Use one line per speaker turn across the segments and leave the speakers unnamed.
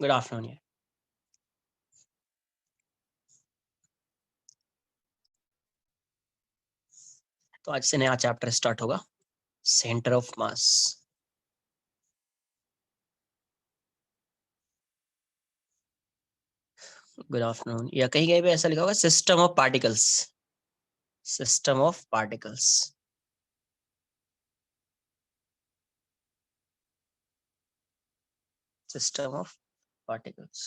Good afternoon. तो आज से नया चैप्टर स्टार्ट होगा, centre of mass. Good afternoon. या कहीं कहीं पे ऐसा लिखा होगा system of particles, system of particles. System of particles.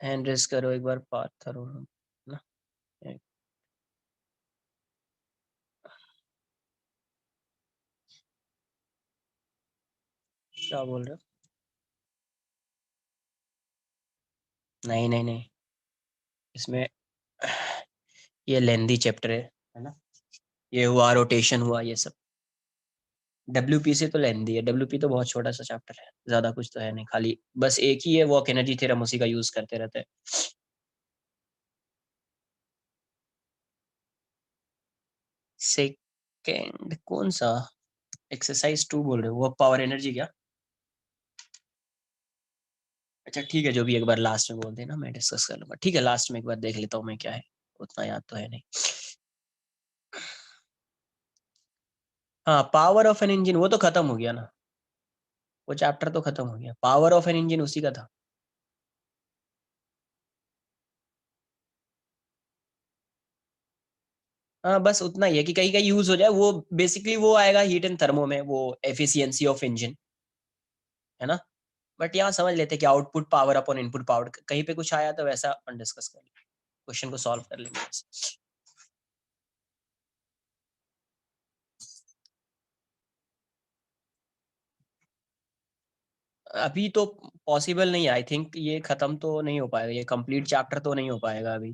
Hand raise करो एक बार, पाथर ना। क्या बोल रहे हो? नहीं नहीं नहीं, इसमें ये लेंदी चैप्टर है ना। ये हुआ रोटेशन हुआ, ये सब डब्ल्यूपी से तो लेंदी है। डब्ल्यूपी तो बहुत छोटा सा चैप्टर है, ज्यादा कुछ तो है नहीं, खाली बस एक ही है, वर्क एनर्जी थ्योरम, उसी का यूज करते रहते हैं। सेकेंड कौन सा? एक्सरसाइज 2 बोल रहे हो? वो पावर एनर्जी क्या? अच्छा ठीक है, जो भी एक बार लास्ट में बोल देना, मैं डिस्कस कर लूंगा। ठीक है, लास्ट में एक बार देख लेता हूँ मैं क्या है, उतना याद तो है नहीं। हाँ, पावर ऑफ एन इंजन वो तो खत्म हो गया ना, वो चैप्टर तो खत्म हो गया। पावर ऑफ एन इंजन उसी का था। हाँ, बस उतना ही है कि कहीं कहीं यूज हो जाए वो। बेसिकली वो आएगा हीट एंड थर्मो में, वो एफिशिएंसी ऑफ इंजन, है ना। बट यहाँ समझ लेते हैं कि output power upon input power, कहीं पे कुछ आया तो वैसा अपन डिस्कस कर लेंगे, क्वेश्चन को सॉल्व कर लेंगे। अभी तो पॉसिबल नहीं है, आई थिंक ये खत्म तो नहीं हो पाएगा, ये कंप्लीट चैप्टर तो नहीं हो पाएगा अभी।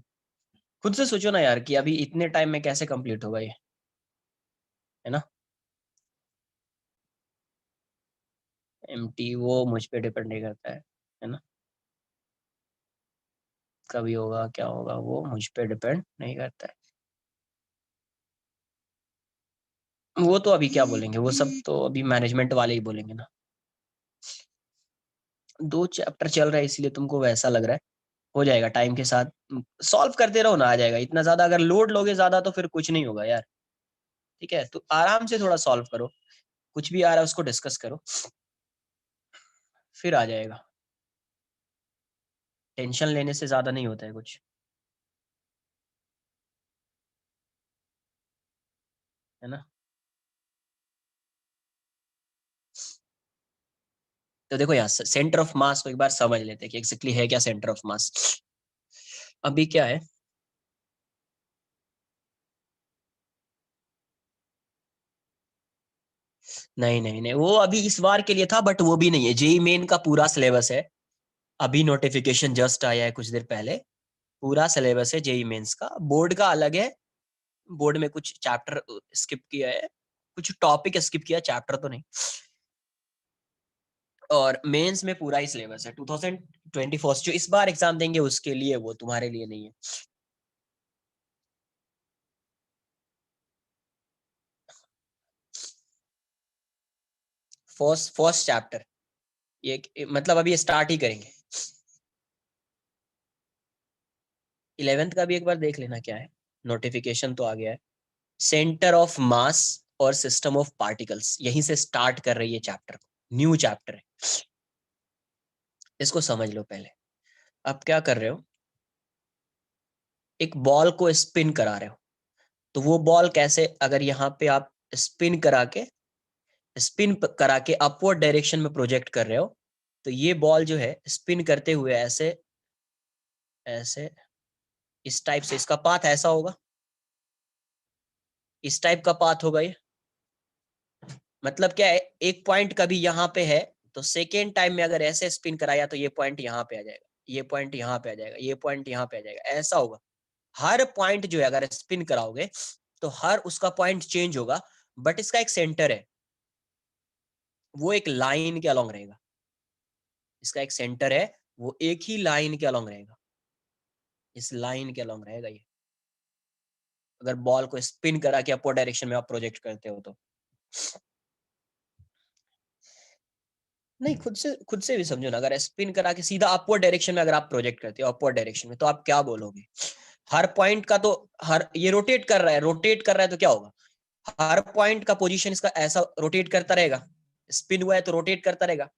खुद से सोचो ना यार कि अभी इतने टाइम में कैसे कंप्लीट होगा ये, है ना। एमटी वो मुझ पे डिपेंड नहीं करता है ना। कभी होगा क्या होगा वो मुझ पे डिपेंड नहीं करता है। वो तो अभी क्या बोलेंगे, वो सब तो अभी मैनेजमेंट वाले ही बोलेंगे ना। 2 चैप्टर चल रहा है इसलिए तुमको वैसा लग रहा है। हो जाएगा टाइम के साथ, सॉल्व करते रहो ना, आ जाएगा। इतना ज्यादा अगर लोड लोगे ज्यादा तो फिर कुछ नहीं होगा यार। ठीक है, तो आराम से थोड़ा सॉल्व करो, कुछ भी आ रहा है उसको डिस्कस करो, फिर आ जाएगा। टेंशन लेने से ज्यादा नहीं होता है कुछ, है ना। तो देखो यहाँ सेंटर ऑफ मास को एक बार समझ लेते हैं कि एग्जैक्टली है क्या सेंटर ऑफ मास। अभी क्या है, नहीं नहीं नहीं, वो अभी इस बार के लिए था, बट वो भी नहीं है। जेई मेन का पूरा सिलेबस है, अभी नोटिफिकेशन जस्ट आया है कुछ देर पहले। पूरा सिलेबस है जेई मेंस का, बोर्ड का अलग है। बोर्ड में कुछ चैप्टर स्किप किया है, कुछ टॉपिक स्किप किया, चैप्टर तो नहीं। और मेंस में पूरा ही सिलेबस है 2024 जो इस बार एग्जाम देंगे उसके लिए, वो तुम्हारे लिए नहीं है। फर्स्ट फर्स्ट चैप्टर, ये मतलब अभी स्टार्ट ही करेंगे। 11th का भी एक बार देख लेना क्या है, नोटिफिकेशन तो आ गया है। सेंटर ऑफ मास और सिस्टम ऑफ पार्टिकल्स, यहीं से स्टार्ट कर रही है चैप्टर को, न्यू चैप्टर है। इसको समझ लो पहले। अब क्या कर रहे हो, एक बॉल को स्पिन करा रहे हो। तो वो बॉल कैसे, अगर यहाँ पे आप स्पिन करा के अपवर्ड डायरेक्शन में प्रोजेक्ट कर रहे हो, तो ये बॉल जो है स्पिन करते हुए ऐसे ऐसे, इस टाइप से इसका पाथ ऐसा होगा, इस टाइप का पाथ होगा ये। मतलब क्या है, एक पॉइंट कभी यहाँ पे है, तो सेकेंड टाइम में अगर ऐसे स्पिन कराया तो ये पॉइंट यहाँ पे आ जाएगा, ये पॉइंट यहाँ पे आ जाएगा, ये पॉइंट यहाँ पे आ जाएगा, ऐसा होगा। हर पॉइंट जो है अगर स्पिन कराओगे तो हर उसका पॉइंट चेंज होगा, बट इसका एक सेंटर है, वो एक लाइन के अलॉन्ग रहेगा। इसका एक सेंटर है, वो एक ही लाइन के अलॉन्ग रहेगा, इस लाइन के अलॉन्ग रहेगा ये। अगर बॉल को स्पिन करा के अपोजिट डायरेक्शन में आप प्रोजेक्ट करते हो तो नहीं, खुद से भी समझो ना, अगर स्पिन करा के सीधा अपवर्ड डायरेक्शन में अगर आप प्रोजेक्ट करते हो अपवर्ड डायरेक्शन में, तो आप क्या बोलोगे? हर पॉइंट का तो हर ये रोटेट कर रहा है, रोटेट कर रहा है तो क्या होगा? हर पॉइंट का पोजीशन इसका ऐसा रोटेट करता रहेगा, स्पिन हुआ है तो रोटेट करता रहेगा,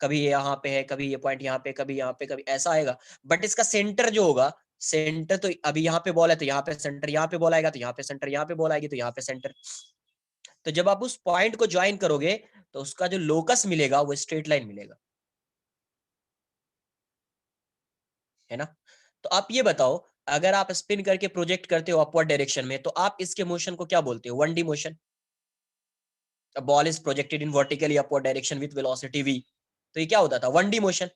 कभी ये यहाँ पे है, कभी ये पॉइंट यहाँ पे, कभी यहाँ पे, कभी ऐसा आएगा। बट इसका सेंटर जो होगा, सेंटर तो अभी यहाँ पे बॉल है तो यहाँ पे सेंटर, यहाँ पे बॉल आएगा तो यहाँ पे सेंटर, यहाँ पे बॉल आएगी तो यहाँ पे सेंटर। तो जब आप उस पॉइंट को ज्वाइन करोगे तो उसका जो लोकस मिलेगा वो स्ट्रेट लाइन मिलेगा, है ना? तो आप ये बताओ, अगर आप स्पिन करके प्रोजेक्ट करते हो अपवर्ड डायरेक्शन में, तो आप इसके मोशन को क्या बोलते हो? 1D motion. A ball is projected in vertically upward direction with velocity v, तो ये क्या होता था? 1D motion.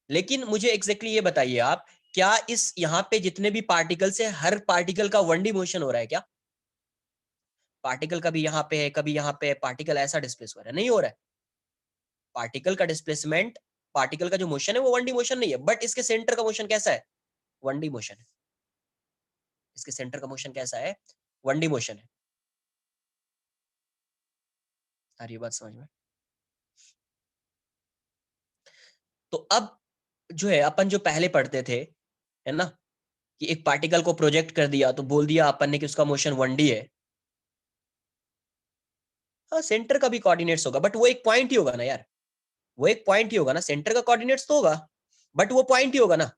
लेकिन मुझे एग्जैक्टली ये बताइए आप, क्या इस यहाँ पे जितने भी पार्टिकल्स है, हर पार्टिकल का 1D मोशन हो रहा है क्या? पार्टिकल कभी यहाँ पे है, कभी यहाँ पे है, पार्टिकल ऐसा डिस्प्लेस हो रहा है? नहीं हो रहा है। पार्टिकल का डिस्प्लेसमेंट, पार्टिकल का जो मोशन है वो 1D मोशन नहीं है, बट इसके सेंटर का मोशन कैसा है? 1D मोशन है। इसके सेंटर का मोशन कैसा है? 1D मोशन है। आ रही बात समझ में? तो अब जो है अपन जो पहले पढ़ते थे, है ना, कि एक पार्टिकल को प्रोजेक्ट कर दिया तो बोल दिया अपन ने कि उसका मोशन 1D है। हाँ, सेंटर का भी कोऑर्डिनेट्स होगा, बट वो एक पॉइंट ही होगा ना यार, वो एक पॉइंट ही होगा ना। सेंटर का कोऑर्डिनेट्स तो होगा, बट वो पॉइंट ही होगा ना।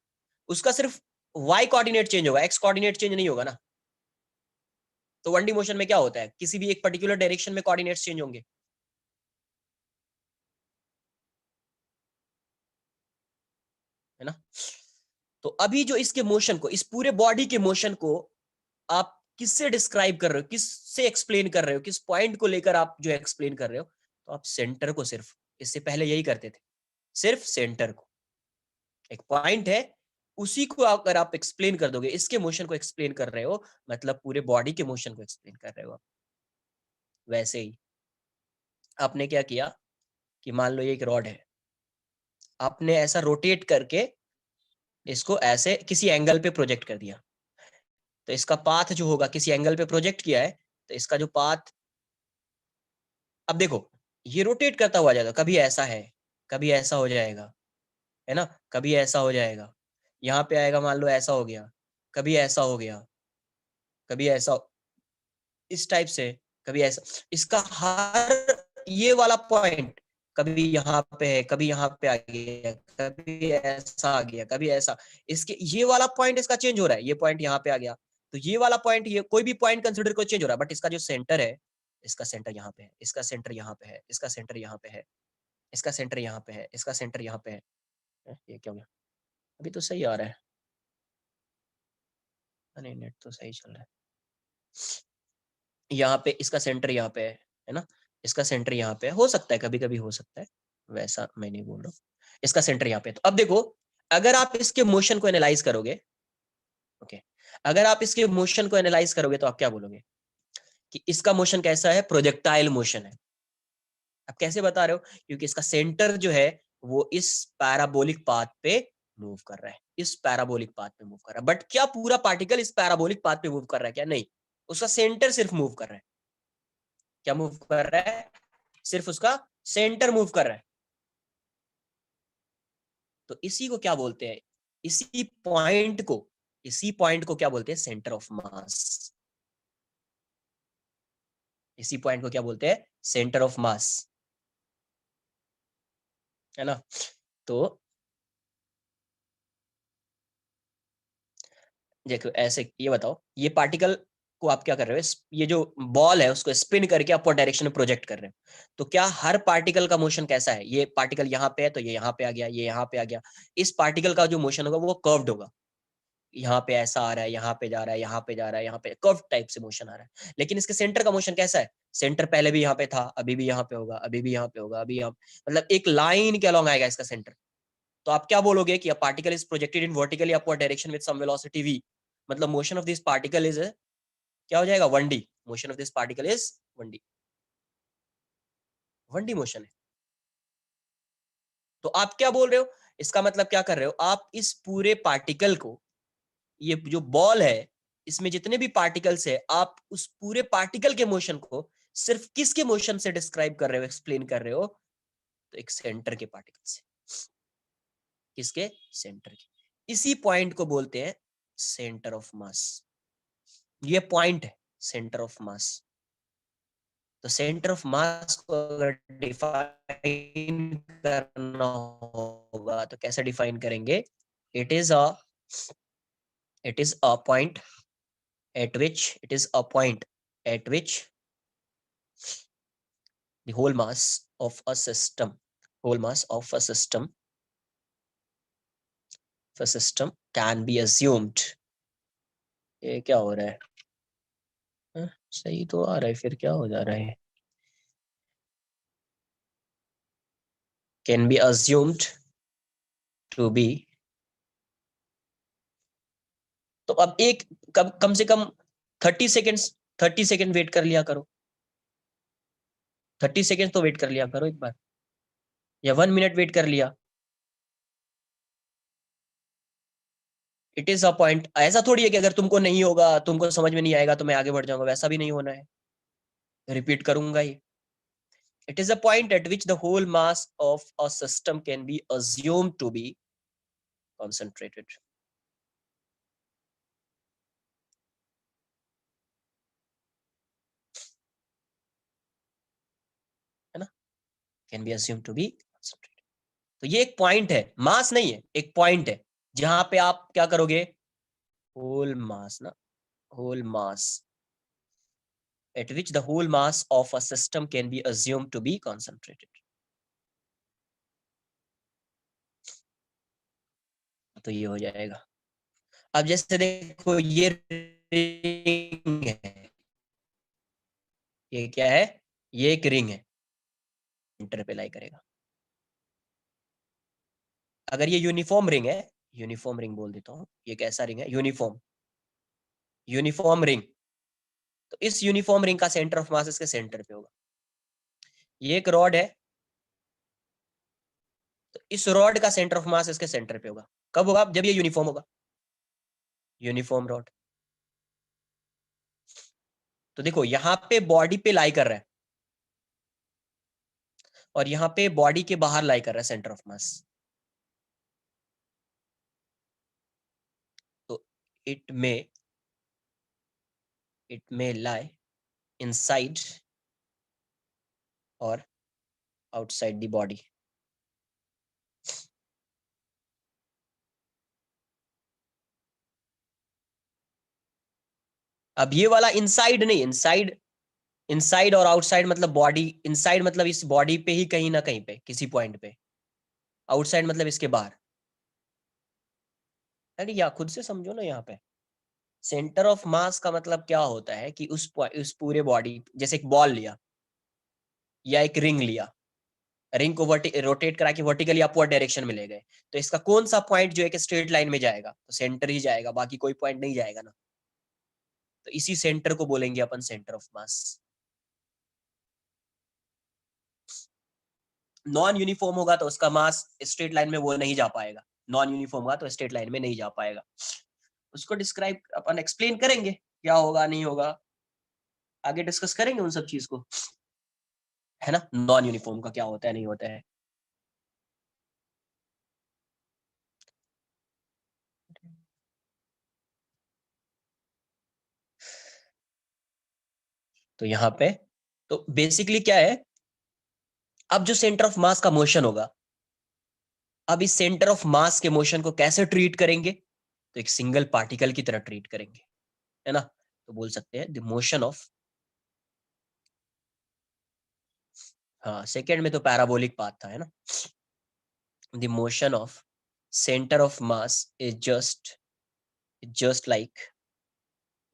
उसका सिर्फ y कोऑर्डिनेट चेंज होगा, x कोऑर्डिनेट चेंज नहीं होगा ना। तो 1D मोशन में क्या होता है? किसी भी एक पर्टिकुलर डायरेक्शन में कोऑर्डिनेट्स चेंज होंगे, है ना? तो अभी जो इसके मोशन को, इस पूरे बॉडी के मोशन को आप किससे डिस्क्राइब कर रहे हो, किससे एक्सप्लेन कर रहे हो, किस पॉइंट को लेकर आप जो एक्सप्लेन कर रहे हो? तो आप सेंटर को, सिर्फ इससे पहले यही करते थे, सिर्फ सेंटर को, एक पॉइंट है उसी को अगर आप एक्सप्लेन कर दोगे, इसके मोशन को एक्सप्लेन कर रहे हो, मतलब पूरे बॉडी के मोशन को एक्सप्लेन कर रहे हो आप। वैसे ही आपने क्या किया कि मान लो ये एक रॉड है, आपने ऐसा रोटेट करके इसको ऐसे किसी एंगल पे प्रोजेक्ट कर दिया, तो इसका पाथ जो होगा, किसी एंगल पे प्रोजेक्ट किया है तो इसका जो पाथ, अब देखो ये रोटेट करता हुआ जाएगा, कभी ऐसा है, कभी ऐसा हो जाएगा, है ना, कभी ऐसा हो जाएगा, यहाँ पे आएगा, मान लो ऐसा हो गया, कभी ऐसा हो गया, कभी ऐसा, इस टाइप से, कभी ऐसा। इसका हर ये वाला पॉइंट कभी यहाँ पे है, कभी यहाँ पे आ गया, कभी ऐसा आ गया, कभी ऐसा, इसके ये वाला पॉइंट इसका चेंज हो रहा है, ये पॉइंट यहाँ पे आ गया, तो ये वाला पॉइंट, ये कोई भी पॉइंट कंसिडर को चेंज हो रहा है, बट इसका जो सेंटर है, इसका सेंटर यहाँ पे है, इसका सेंटर यहाँ पे है, इसका सेंटर यहाँ पे है, इसका सेंटर यहाँ पे है, इसका सेंटर यहाँ पे है। ये क्या हो गया? अभी तो सही आ रहा है। नहीं, नेट तो सही चल रहा है। यहाँ पे इसका सेंटर यहाँ पे है ना, इसका सेंटर यहाँ पे हो सकता है, कभी कभी हो सकता है, वैसा मैं नहीं बोल रहा हूँ। इसका सेंटर यहाँ पे, तो अब देखो, अगर आप इसके मोशन को एनालाइज करोगे, ओके, अगर आप इसके मोशन को एनालाइज करोगे तो आप क्या बोलोगे कि इसका मोशन कैसा है? प्रोजेक्टाइल मोशन है। आप कैसे बता रहे हो? क्योंकि इसका सेंटर जो है वो इस पैराबोलिक पाथ पे मूव कर रहा है, इस पैराबोलिक पाथ पे मूव कर रहा है। बट क्या पूरा पार्टिकल इस पैराबोलिक पाथ पे मूव कर रहा है? क्या नहीं, उसका सेंटर सिर्फ मूव कर रहा है। क्या मूव कर रहा है? सिर्फ उसका सेंटर मूव कर रहा है। तो इसी को क्या बोलते हैं? इसी पॉइंट को, इसी पॉइंट को क्या बोलते हैं? सेंटर ऑफ मास। इसी पॉइंट को क्या बोलते हैं? सेंटर ऑफ मास, है ना? तो देखो ऐसे, ये बताओ, ये पार्टिकल को आप क्या कर रहे हो? ये जो बॉल है उसको स्पिन करके अपवर्ड डायरेक्शन में प्रोजेक्ट कर रहे हो, तो क्या हर पार्टिकल का मोशन कैसा है? ये पार्टिकल यहाँ पे है तो ये यहाँ पे आ गया, ये यहाँ पे आ गया। इस पार्टिकल का जो मोशन होगा वो कर्व्ड होगा, यहाँ पे ऐसा आ रहा है, यहाँ पे जा रहा है, यहाँ पे जा रहा है, यहाँ पे कर्व टाइप से मोशन आ रहा है। लेकिन इसके सेंटर का मोशन कैसा है? सेंटर पहले भी यहाँ पे था, अभी भी यहाँ पे होगा, अभी भी यहाँ पे होगा, अभी यहाँ, मतलब एक लाइन के अलॉन्ग आएगा इसका सेंटर। तो आप क्या बोलोगे कि a particle is projected in vertically upward direction with some velocity v, मतलब motion of this particle is, क्या हो जाएगा? 1D। Motion of this particle is 1D, 1D motion है। तो आप क्या बोल रहे हो? इसका मतलब क्या कर रहे हो आप? इस पूरे पार्टिकल को, ये जो बॉल है, इसमें जितने भी पार्टिकल्स है, आप उस पूरे पार्टिकल के मोशन को सिर्फ किसके मोशन से डिस्क्राइब कर रहे हो, एक्सप्लेन कर रहे हो? तो एक सेंटर के पार्टिकल से, किसके, सेंटर के। इसी पॉइंट को बोलते हैं सेंटर ऑफ मास। ये पॉइंट है सेंटर ऑफ मास। तो सेंटर ऑफ मास को अगर डिफाइन करना होगा तो कैसे डिफाइन करेंगे? It is a point at which the whole mass of a system can be assumed। ये क्या हो रहा है? सही तो आ रहा है, फिर क्या हो जा रहा है? Can be assumed to be। तो अब एक कम से कम 30 सेकेंड वेट कर लिया करो। 30 सेकेंड तो वेट कर लिया करो एक बार, या 1 मिनट वेट कर लिया। It is a point. ऐसा थोड़ी है कि अगर तुमको नहीं होगा, तुमको समझ में नहीं आएगा तो मैं आगे बढ़ जाऊंगा, वैसा भी नहीं होना है, रिपीट करूंगा ही। It is a point at which the whole mass of a system can be assumed to be concentrated। है ना? Can be assumed to be concentrated। तो ये एक पॉइंट है, मास नहीं है, एक पॉइंट है जहां पे आप क्या करोगे? होल मास ना, whole mass at which the whole mass of a system can be assumed to be concentrated। तो ये हो जाएगा। अब जैसे देखो ये रिंग है, ये क्या है? ये एक रिंग है, सेंटर पे लाई करेगा। अगर ये यूनिफॉर्म रिंग है, यूनिफॉर्म रिंग बोल देता हूँ, ये कैसा रिंग है? Uniform ring. तो इस यूनिफॉर्म रिंग का सेंटर ऑफ मास इसके सेंटर पे होगा। ये एक रॉड है, तो इस रॉड का सेंटर ऑफ मास इसके सेंटर पे होगा। कब होगा? जब ये यूनिफॉर्म होगा, यूनिफॉर्म रॉड। तो देखो यहाँ पे बॉडी पे लाई कर रहा है, और यहाँ पे बॉडी के बाहर लाई कर रहा है सेंटर ऑफ मास। तो इट मे लाई इनसाइड और आउटसाइड द बॉडी। अब ये वाला इनसाइड नहीं, इनसाइड और आउटसाइड मतलब बॉडी, इनसाइड मतलब इस बॉडी पे ही कहीं ना कहीं पे, किसी पॉइंट पे। आउटसाइड मतलब इसके बाहर। अरे या खुद से समझो ना, यहाँ पे सेंटर ऑफ मास का मतलब क्या होता है कि उस पूरे बॉडी, जैसे एक बॉल लिया या एक रिंग लिया, रिंग को रोटेट करा के वर्टिकली अपवर्ड डायरेक्शन में ले गए, तो इसका कौन सा पॉइंट जो है कि स्ट्रेट लाइन में जाएगा? तो सेंटर ही जाएगा, बाकी कोई पॉइंट नहीं जाएगा ना। तो इसी सेंटर को बोलेंगे अपन centre of mass. Non uniform होगा तो उसका मास स्ट्रेट लाइन में वो नहीं जा पाएगा, नॉन यूनिफॉर्म होगा तो स्ट्रेट लाइन में नहीं जा पाएगा। उसको डिस्क्राइब अपन एक्सप्लेन करेंगे, क्या होगा नहीं होगा, आगे डिस्कस करेंगे उन सब चीज को, है ना? नॉन यूनिफॉर्म का क्या होता है नहीं होता है। तो यहाँ पे तो बेसिकली क्या है, अब जो सेंटर ऑफ मास का मोशन होगा, अब इस सेंटर ऑफ मास के मोशन को कैसे ट्रीट करेंगे? तो एक सिंगल पार्टिकल की तरह ट्रीट करेंगे, है ना? तो बोल सकते हैं द मोशन ऑफ, हाँ सेकेंड में तो पैराबोलिक पाथ था, है ना? The motion of centre of mass is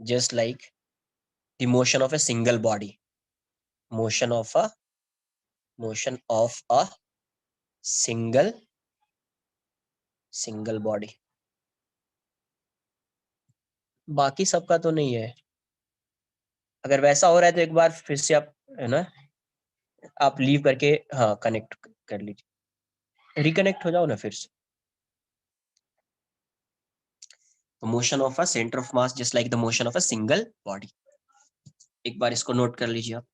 just like the motion of a single body, motion of a single body। बाकी सबका तो नहीं है। अगर वैसा हो रहा है तो एक बार फिर से आप, है ना, आप लीव करके हाँ कनेक्ट कर लीजिए, रिकनेक्ट हो जाओ ना फिर से। Motion of a centre of mass just like the motion of a single body. एक बार इसको नोट कर लीजिए आप।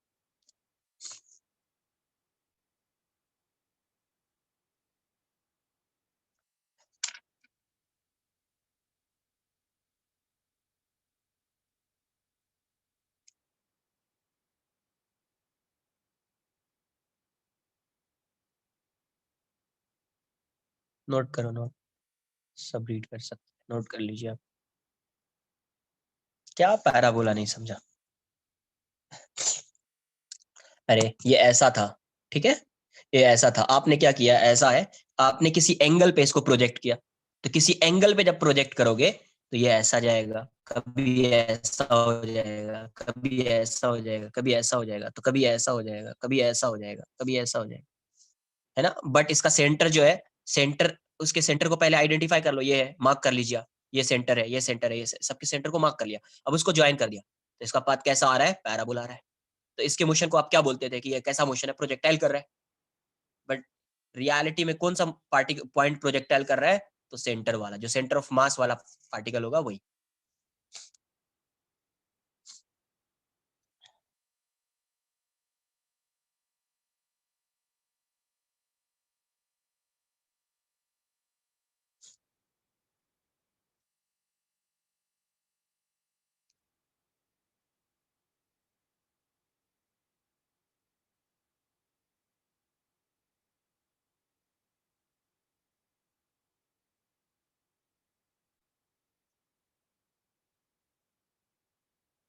नोट करो, नोट सब रीड कर सकते, नोट कर लीजिए आप। क्या पैराबोला नहीं समझा? अरे ये ऐसा था, ठीक है, ये ऐसा था, आपने क्या किया, ऐसा है, आपने किसी एंगल पे इसको प्रोजेक्ट किया, तो किसी एंगल पे जब प्रोजेक्ट करोगे तो ये ऐसा जाएगा, कभी ऐसा हो जाएगा, कभी ऐसा हो जाएगा, कभी ऐसा हो जाएगा, तो कभी ऐसा हो जाएगा, कभी ऐसा हो जाएगा, कभी ऐसा हो जाएगा, है ना। बट इसका सेंटर जो है, सेंटर, उसके सेंटर को पहले आइडेंटिफाई कर लो, ये है, मार्क कर लीजिए, ये सेंटर है, ये सेंटर है, ये सबके सेंटर को मार्क कर लिया, अब उसको ज्वाइन कर दिया, तो इसका पाथ कैसा आ रहा है, पैराबोला आ रहा है। तो इसके मोशन को आप क्या बोलते थे कि ये कैसा मोशन है, प्रोजेक्टाइल कर रहा है। बट रियलिटी में कौन सा पार्टिकल पॉइंट प्रोजेक्टाइल कर रहा है, तो सेंटर वाला, जो सेंटर ऑफ मास वाला पार्टिकल होगा वही।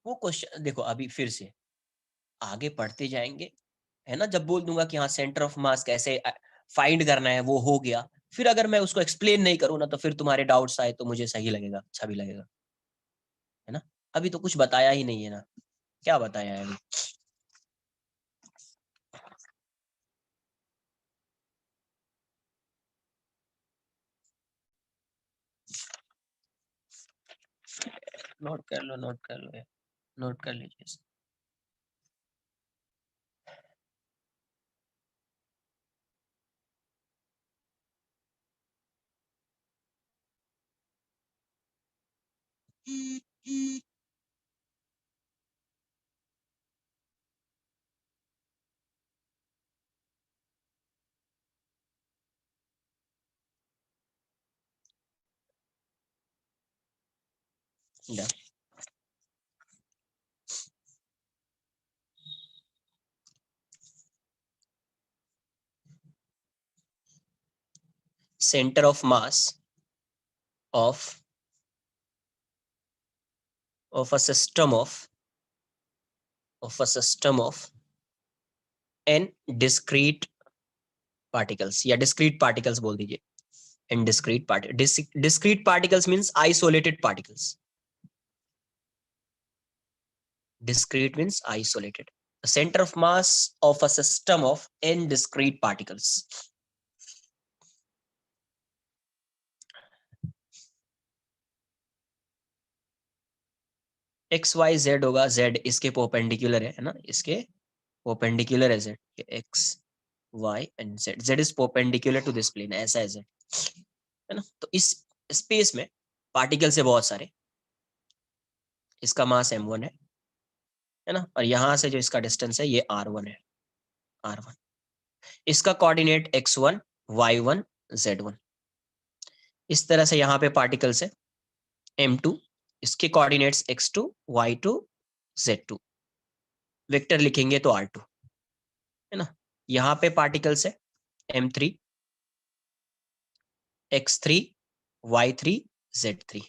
वो क्वेश्चन देखो, अभी फिर से आगे पढ़ते जाएंगे, है ना, जब बोल दूंगा कि हाँ सेंटर ऑफ मास कैसे फाइंड करना है, वो हो गया, फिर अगर मैं उसको एक्सप्लेन नहीं करूँ ना, तो फिर तुम्हारे डाउट्स आए तो मुझे सही लगेगा, अच्छा भी लगेगा, है ना। अभी तो कुछ बताया ही नहीं है ना, क्या बताया है अभी। नोट कर लो, नोट कर लो, नोट कर लीजिए। Centre of mass of a system of a system of n discrete particles, या discrete particles बोल दीजिए, n discrete particles, discrete particles means isolated particles, discrete means isolated, the center of mass of a system of n discrete particles. X Y Z होगा, Z इसके perpendicular है ना, इसके perpendicular है Z, X Y and Z, Z is perpendicular to this plane, ऐसा है Z, है ना। तो इस स्पेस में पार्टिकल से बहुत सारे, इसका मास m1 है ना, और यहां से जो इसका डिस्टेंस है ये r1 है, r1, इसका कोऑर्डिनेट x1 y1 z1, इस तरह से यहाँ पे पार्टिकल्स है m2, इसके coordinates x2 y2 z2, vector लिखेंगे तो r2, है ना। यहाँ पे पार्टिकल्स है m3 x3 y3 z3,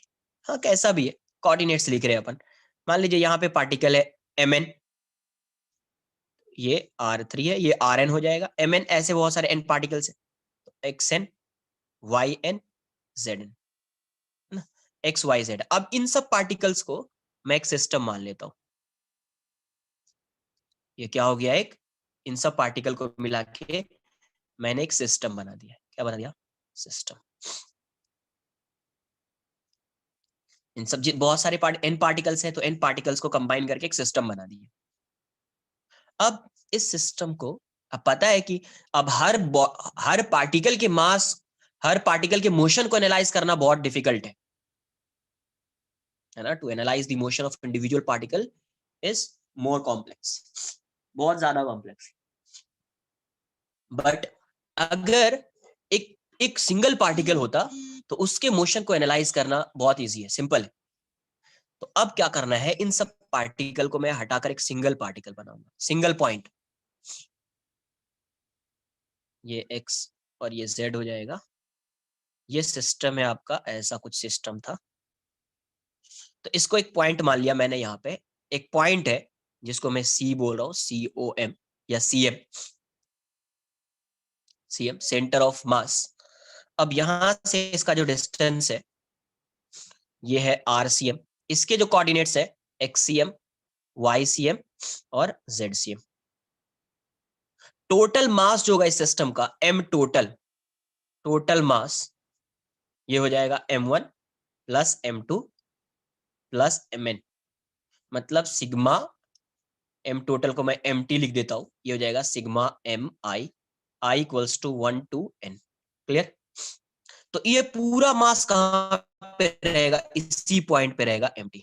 हाँ कैसा भी है, कोऑर्डिनेट्स लिख रहे हैं अपन। मान लीजिए यहाँ पे पार्टिकल है mn, ये r3 है, ये rn हो जाएगा, mn ऐसे बहुत सारे n पार्टिकल्स है, तो xn yn zn, X Y Z. अब इन सब पार्टिकल्स को मैं एक सिस्टम मान लेता हूं, ये क्या हो गया, एक, इन सब पार्टिकल को मिला के मैंने एक सिस्टम बना दिया, क्या बना दिया, सिस्टम। इन सब बहुत सारे एन पार्टिकल्स हैं, तो एन पार्टिकल्स को कंबाइन करके एक सिस्टम बना दिया। अब इस सिस्टम को, अब पता है कि अब हर पार्टिकल के मास, हर पार्टिकल के मोशन को एनालाइज करना बहुत डिफिकल्ट है ना, to analyse the motion of individual particle is more complex, बहुत ज्यादा कॉम्प्लेक्स। बट अगर एक एक सिंगल पार्टिकल होता तो उसके मोशन को एनालाइज करना बहुत इजी है, सिंपल है। तो अब क्या करना है, इन सब पार्टिकल को मैं हटाकर एक सिंगल पार्टिकल बनाऊंगा, सिंगल पॉइंट, ये x और ये z हो जाएगा, ये सिस्टम है आपका, ऐसा कुछ सिस्टम था। तो इसको एक पॉइंट मान लिया मैंने, यहाँ पे एक पॉइंट है जिसको मैं सी बोल रहा हूँ, COM या CM, सेंटर ऑफ मास। अब यहां से इसका जो डिस्टेंस है ये है RCM। इसके जो कोऑर्डिनेट्स है XCM, YCM और ZCM। टोटल मास जो होगा इस सिस्टम का, M टोटल, टोटल मास ये हो जाएगा M1 plus M2 plus Mn। मतलब सिग्मा M टोटल को मैं MT लिख देता हूं, ये हो जाएगा sigma MI equals to 1 to N। Clear? तो ये पूरा मास कहां पे रहेगा? इसी पॉइंट पे रहेगा MT।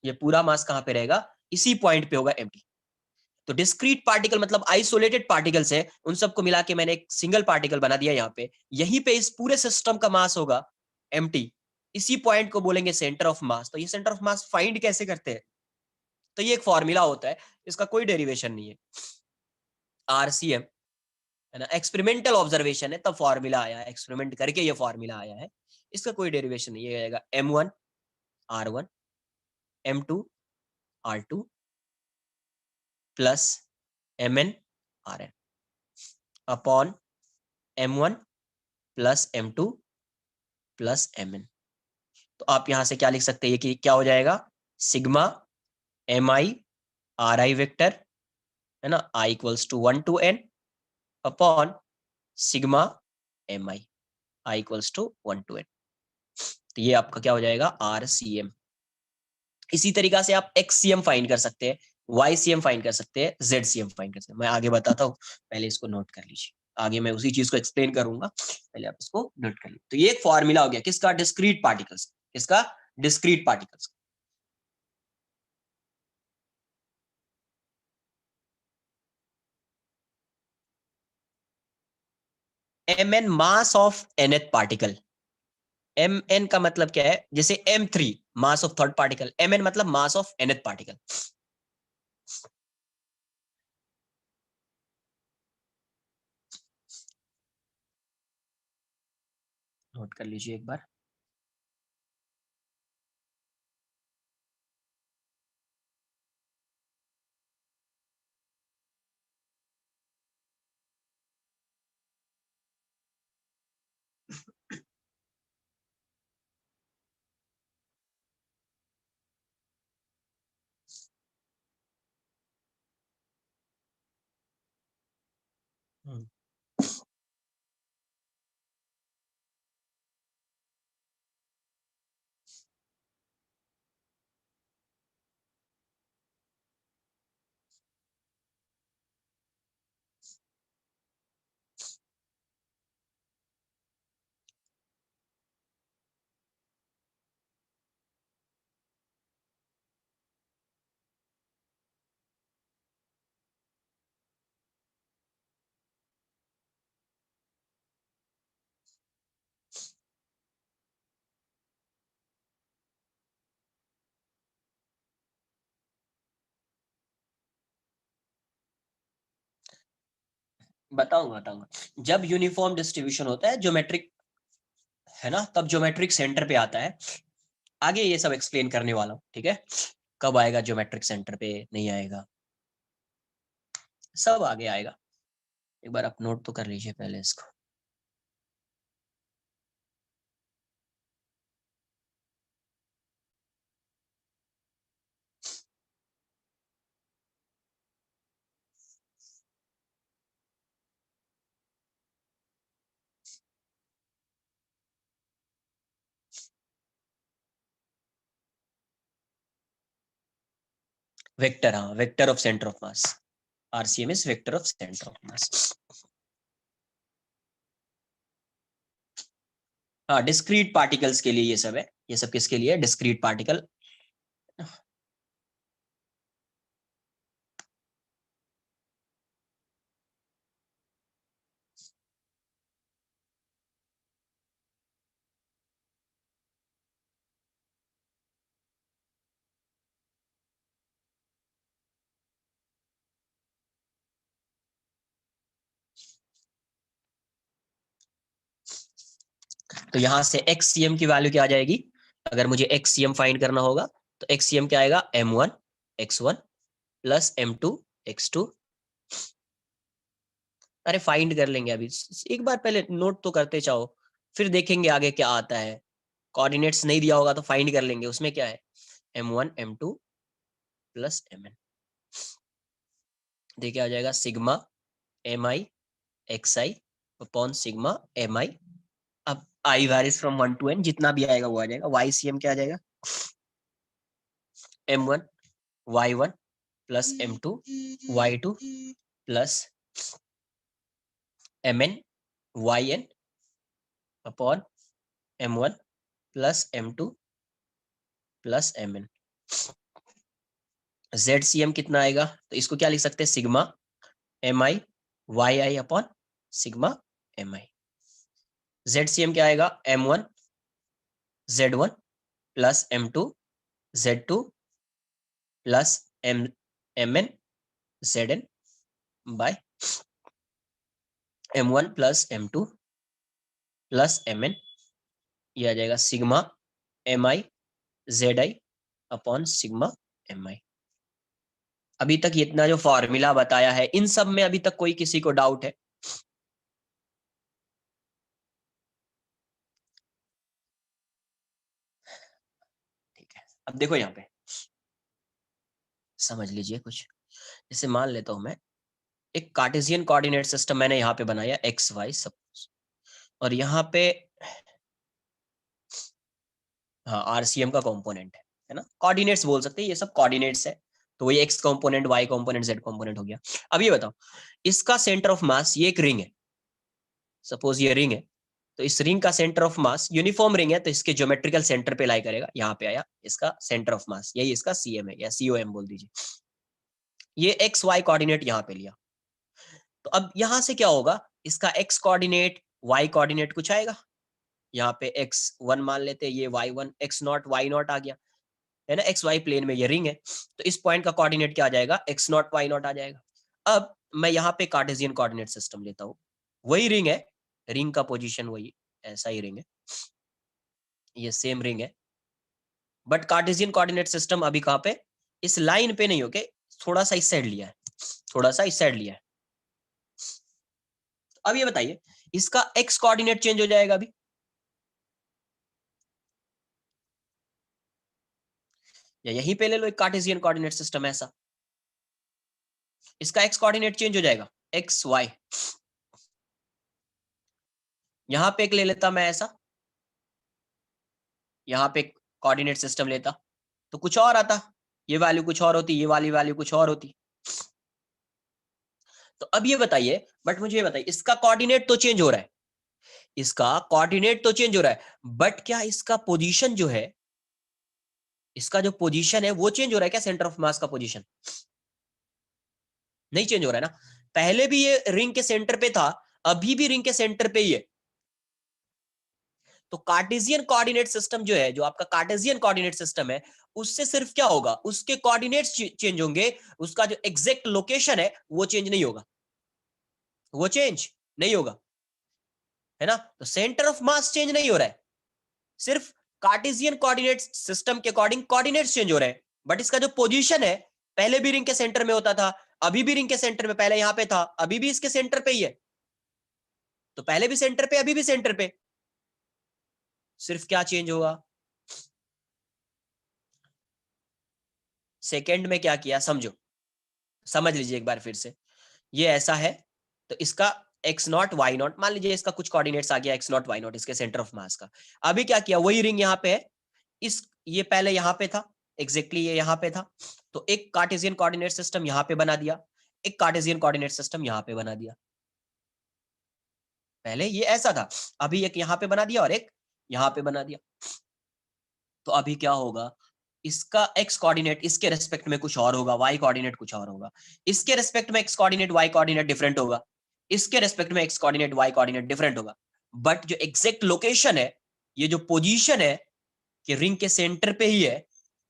ये पूरा मास कहां पे रहेगा? इसी पॉइंट पे होगा MT। तो डिस्क्रीट पार्टिकल मतलब आइसोलेटेड पार्टिकल्स है, उन सबको मिला के मैंने एक सिंगल पार्टिकल बना दिया यहाँ पे। यहीं पे इस पूरे सिस्टम का मास होगा MT। इसी पॉइंट को बोलेंगे सेंटर ऑफ मास। तो ये सेंटर ऑफ मास फाइंड कैसे करते हैं? तो ये एक फॉर्मूला होता है, इसका कोई डेरिवेशन नहीं है। RCM है ना, एक्सपेरिमेंटल ऑब्जर्वेशन है, तब फॉर्मूला आया है, एक्सपेरिमेंट करके ये फॉर्मूला आया है। इसका कोई डेरिवेशन नहीं है। आएगा M1 R1 M2 R2 plus Mn Rn upon M1 plus M2 plus Mn। तो आप यहां से क्या लिख सकते हैं कि क्या हो जाएगा? सिग्मा Mi Ri वेक्टर है ना, I equals to 1 to N upon sigma Mi equals to 1 to N। तो ये आपका क्या हो जाएगा? RCM। इसी तरीका से आप XCM फाइंड कर सकते हैं, YCM फाइंड कर सकते हैं, ZCM फाइंड कर सकते हैं। मैं आगे बताता हूँ, पहले इसको नोट कर लीजिए। आगे मैं उसी चीज को एक्सप्लेन करूंगा, पहले आप इसको नोट कर लीजिए। तो ये एक फॉर्मूला हो गया किसका? Discrete particles. किसका? Discrete particles. Mn mass of nth particle. Mn का मतलब क्या है? जैसे M3 mass of third particle, Mn मतलब mass of nth particle. Note कर लीजिए एक बार। बताऊंगा बताऊंगा। जब यूनिफॉर्म डिस्ट्रीब्यूशन होता है ज्योमेट्रिक, है ना, तब ज्योमेट्रिक सेंटर पे आता है। आगे ये सब एक्सप्लेन करने वाला हूँ, ठीक है? कब आएगा ज्योमेट्रिक सेंटर पे, नहीं आएगा, सब आगे आएगा। एक बार आप नोट तो कर लीजिए पहले इसको। वेक्टर, हाँ, vector of centre of mass. RCM is vector of centre of mass. हाँ, डिस्क्रीट पार्टिकल्स के लिए ये सब है। ये सब किसके लिए? Discrete particle. तो यहाँ से XCM की वैल्यू क्या आ जाएगी, अगर मुझे XCM फाइंड करना होगा तो XCM क्या आएगा, M1 X1 plus M2 X2। अरे फाइंड कर लेंगे अभी, एक बार पहले नोट तो करते जाओ, फिर देखेंगे आगे क्या आता है। कोऑर्डिनेट्स नहीं दिया होगा तो फाइंड कर लेंगे, उसमें क्या है, M1 M2 प्लस Mn। देखिए आ जाएगा sigma Mi xi upon sigma Mi। अब i varies from 1 to n, जितना भी आएगा वो आ जाएगा। YCM क्या आ जाएगा, M1 Y1 plus M2 Y2 plus Mn Yn upon M1 plus M2 plus Mn। ZCM कितना आएगा, तो इसको क्या लिख सकते हैं, sigma Mi Yi upon sigma Mi। ZCM क्या आएगा, M1 Z1 plus M2 Z2 plus Mn Zn by M1 plus M2 plus Mn, ये आ जाएगा sigma Mi Zi upon sigma Mi। अभी तक इतना जो फॉर्मूला बताया है, इन सब में अभी तक कोई किसी को डाउट है? ठीक है, अब देखो यहाँ पे समझ लीजिए कुछ, जैसे मान लेता हूं मैं एक कार्टेशियन कोऑर्डिनेट सिस्टम मैंने यहाँ पे बनाया एक्स वाई सपोज, और यहाँ पे हाँ आरसीएम का कंपोनेंट है ना, कोऑर्डिनेट्स बोल सकते हैं, ये सब कोऑर्डिनेट्स है, तो वही X component Y component Z component हो गया। अब ये बताओ, इसका सेंटर ऑफ मास, ये एक रिंग है, सपोज ये रिंग है, तो इस रिंग का centre of mass uniform ring है, तो इसके ज्योमेट्रिकल सेंटर पे लाई करेगा, यहाँ पे आया इसका सेंटर ऑफ मास, यही इसका सीएम है या सीओएम बोल दीजिए। ये एक्स वाई कोऑर्डिनेट यहाँ पे लिया, तो अब यहां से क्या होगा, इसका एक्स कोऑर्डिनेट वाई कोऑर्डिनेट कुछ आएगा, यहाँ पे x1 मान लेते हैं, ये y1 x0 y0 आ गया है ना, एक्स वाई प्लेन में ये रिंग है, तो इस पॉइंट का कोऑर्डिनेट क्या आ जाएगा, x0 y0 आ जाएगा। अब मैं यहाँ पे कार्टेशियन कोऑर्डिनेट सिस्टम लेता हूँ, वही रिंग है, रिंग का पोजीशन वही ऐसा ही रिंग है, ये सेम रिंग है, बट कार्टेशियन कोऑर्डिनेट सिस्टम अभी कहाँ पे, इस लाइन पे नहीं होके थोड़ा सा इस साइड लिया है, थोड़ा सा इस साइड लिया है। अब ये बताइए, इसका एक्स कोऑर्डिनेट चेंज हो जाएगा अभी, या यहीं पे ले लो एक कार्टेशियन कोऑर्डिनेट सिस्टम ऐसा, इसका एक्स कोऑर्डिनेट चेंज हो जाएगा, एक्स वाई। यहां पे एक ले लेता मैं ऐसा, यहां पे कोऑर्डिनेट सिस्टम लेता तो कुछ और आता, ये वैल्यू कुछ और होती, ये वाली वैल्यू कुछ और होती। तो अब ये बताइए, बट मुझे ये बताइए, इसका कोऑर्डिनेट तो चेंज हो रहा है, इसका कोऑर्डिनेट तो चेंज हो रहा है, बट क्या इसका पोजीशन जो है, इसका जो पोजीशन है वो चेंज हो रहा है क्या, सेंटर ऑफ मास का पोजीशन नहीं चेंज हो रहा है ना, पहले भी ये रिंग के सेंटर पे था, अभी भी रिंग के सेंटर पे ही है। तो कार्टेशियन कोऑर्डिनेट सिस्टम जो है, जो आपका कार्टेशियन कोऑर्डिनेट सिस्टम है, उससे सिर्फ क्या होगा, उसके कोऑर्डिनेट्स चेंज होंगे, उसका जो एग्जैक्ट लोकेशन है वो चेंज नहीं होगा, वो चेंज नहीं होगा, है ना। तो सेंटर ऑफ मास चेंज नहीं हो रहा है, सिर्फ कार्टेशियन कोऑर्डिनेट सिस्टम के अकॉर्डिंग कोऑर्डिनेट्स चेंज हो रहे हैं, बट इसका जो पोजीशन है, पहले भी रिंग के सेंटर में होता था, अभी भी रिंग के सेंटर में, पहले यहां पे था, अभी भी इसके सेंटर पे ही है, तो पहले भी सेंटर पे, अभी भी सेंटर पे, सिर्फ क्या चेंज होगा, सेकेंड में क्या किया, समझो, समझ लीजिए एक बार फिर से, ये ऐसा है, तो इसका x0 y0 मान लीजिए, इसका कुछ कोऑर्डिनेट्स आ गया x0 y0, इसके सेंटर ऑफ मास का। अभी क्या किया, वही रिंग यहाँ पे है, इस ये पहले यहाँ पे था, एग्जैक्टली ये यहाँ पे था, तो एक कार्टेशियन कोऑर्डिनेट सिस्टम यहाँ पे बना दिया, एक कार्टेशियन कोऑर्डिनेट सिस्टम यहाँ पे बना दिया, पहले ये ऐसा था, अभी एक यहाँ पे बना दिया और एक यहाँ पे बना दिया। तो अभी क्या होगा, इसका x कोऑर्डिनेट इसके रेस्पेक्ट में कुछ और होगा, y कोऑर्डिनेट कुछ और होगा, इसके रेस्पेक्ट में x coordinate y coordinate different होगा, इसके रेस्पेक्ट में x coordinate y coordinate different होगा, बट जो एग्जैक्ट लोकेशन है, ये जो पोजीशन है कि रिंग के सेंटर पे ही है,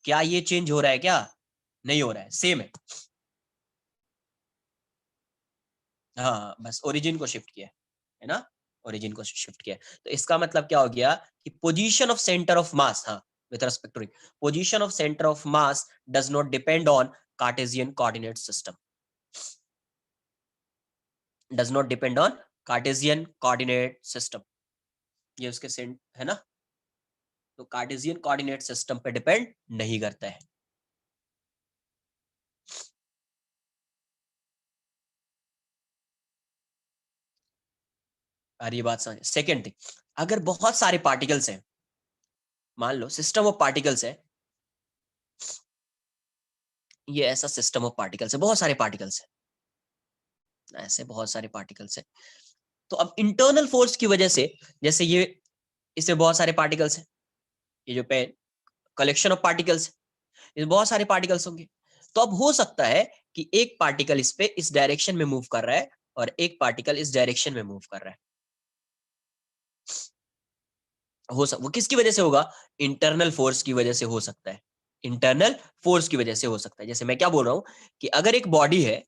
क्या ये चेंज हो रहा है, क्या नहीं हो रहा है, सेम है। हाँ बस ओरिजिन को शिफ्ट किया है ना, ओरिजिन को शिफ्ट किया। तो इसका मतलब क्या हो गया कि position of centre of mass, हाँ, with respect to position of centre of mass does not depend on Cartesian coordinate system, does not depend on Cartesian coordinate system, ये उसके सेंट है ना, तो कार्टेशियन कोऑर्डिनेट सिस्टम पे डिपेंड नहीं करता है। ये बात समझ। सेकेंड थिंग, अगर बहुत सारे पार्टिकल्स हैं, मान लो सिस्टम ऑफ पार्टिकल्स है, ये ऐसा सिस्टम ऑफ पार्टिकल्स है, बहुत सारे पार्टिकल्स है, ऐसे बहुत सारे पार्टिकल्स है। तो अब इंटरनल फोर्स की वजह से, जैसे ये इससे बहुत सारे पार्टिकल्स हैं, ये जो पेन कलेक्शन ऑफ पार्टिकल्स है, इसमें बहुत सारे पार्टिकल्स होंगे। तो अब हो सकता है कि एक पार्टिकल इस पे इस डायरेक्शन में मूव कर रहा है और एक पार्टिकल इस डायरेक्शन में मूव कर रहा है। वो किसकी वजह से होगा? इंटरनल फोर्स की वजह से हो सकता है, इंटरनल फोर्स की वजह से हो सकता है। जैसे मैं क्या बोल रहा हूं कि अगर एक बॉडी है,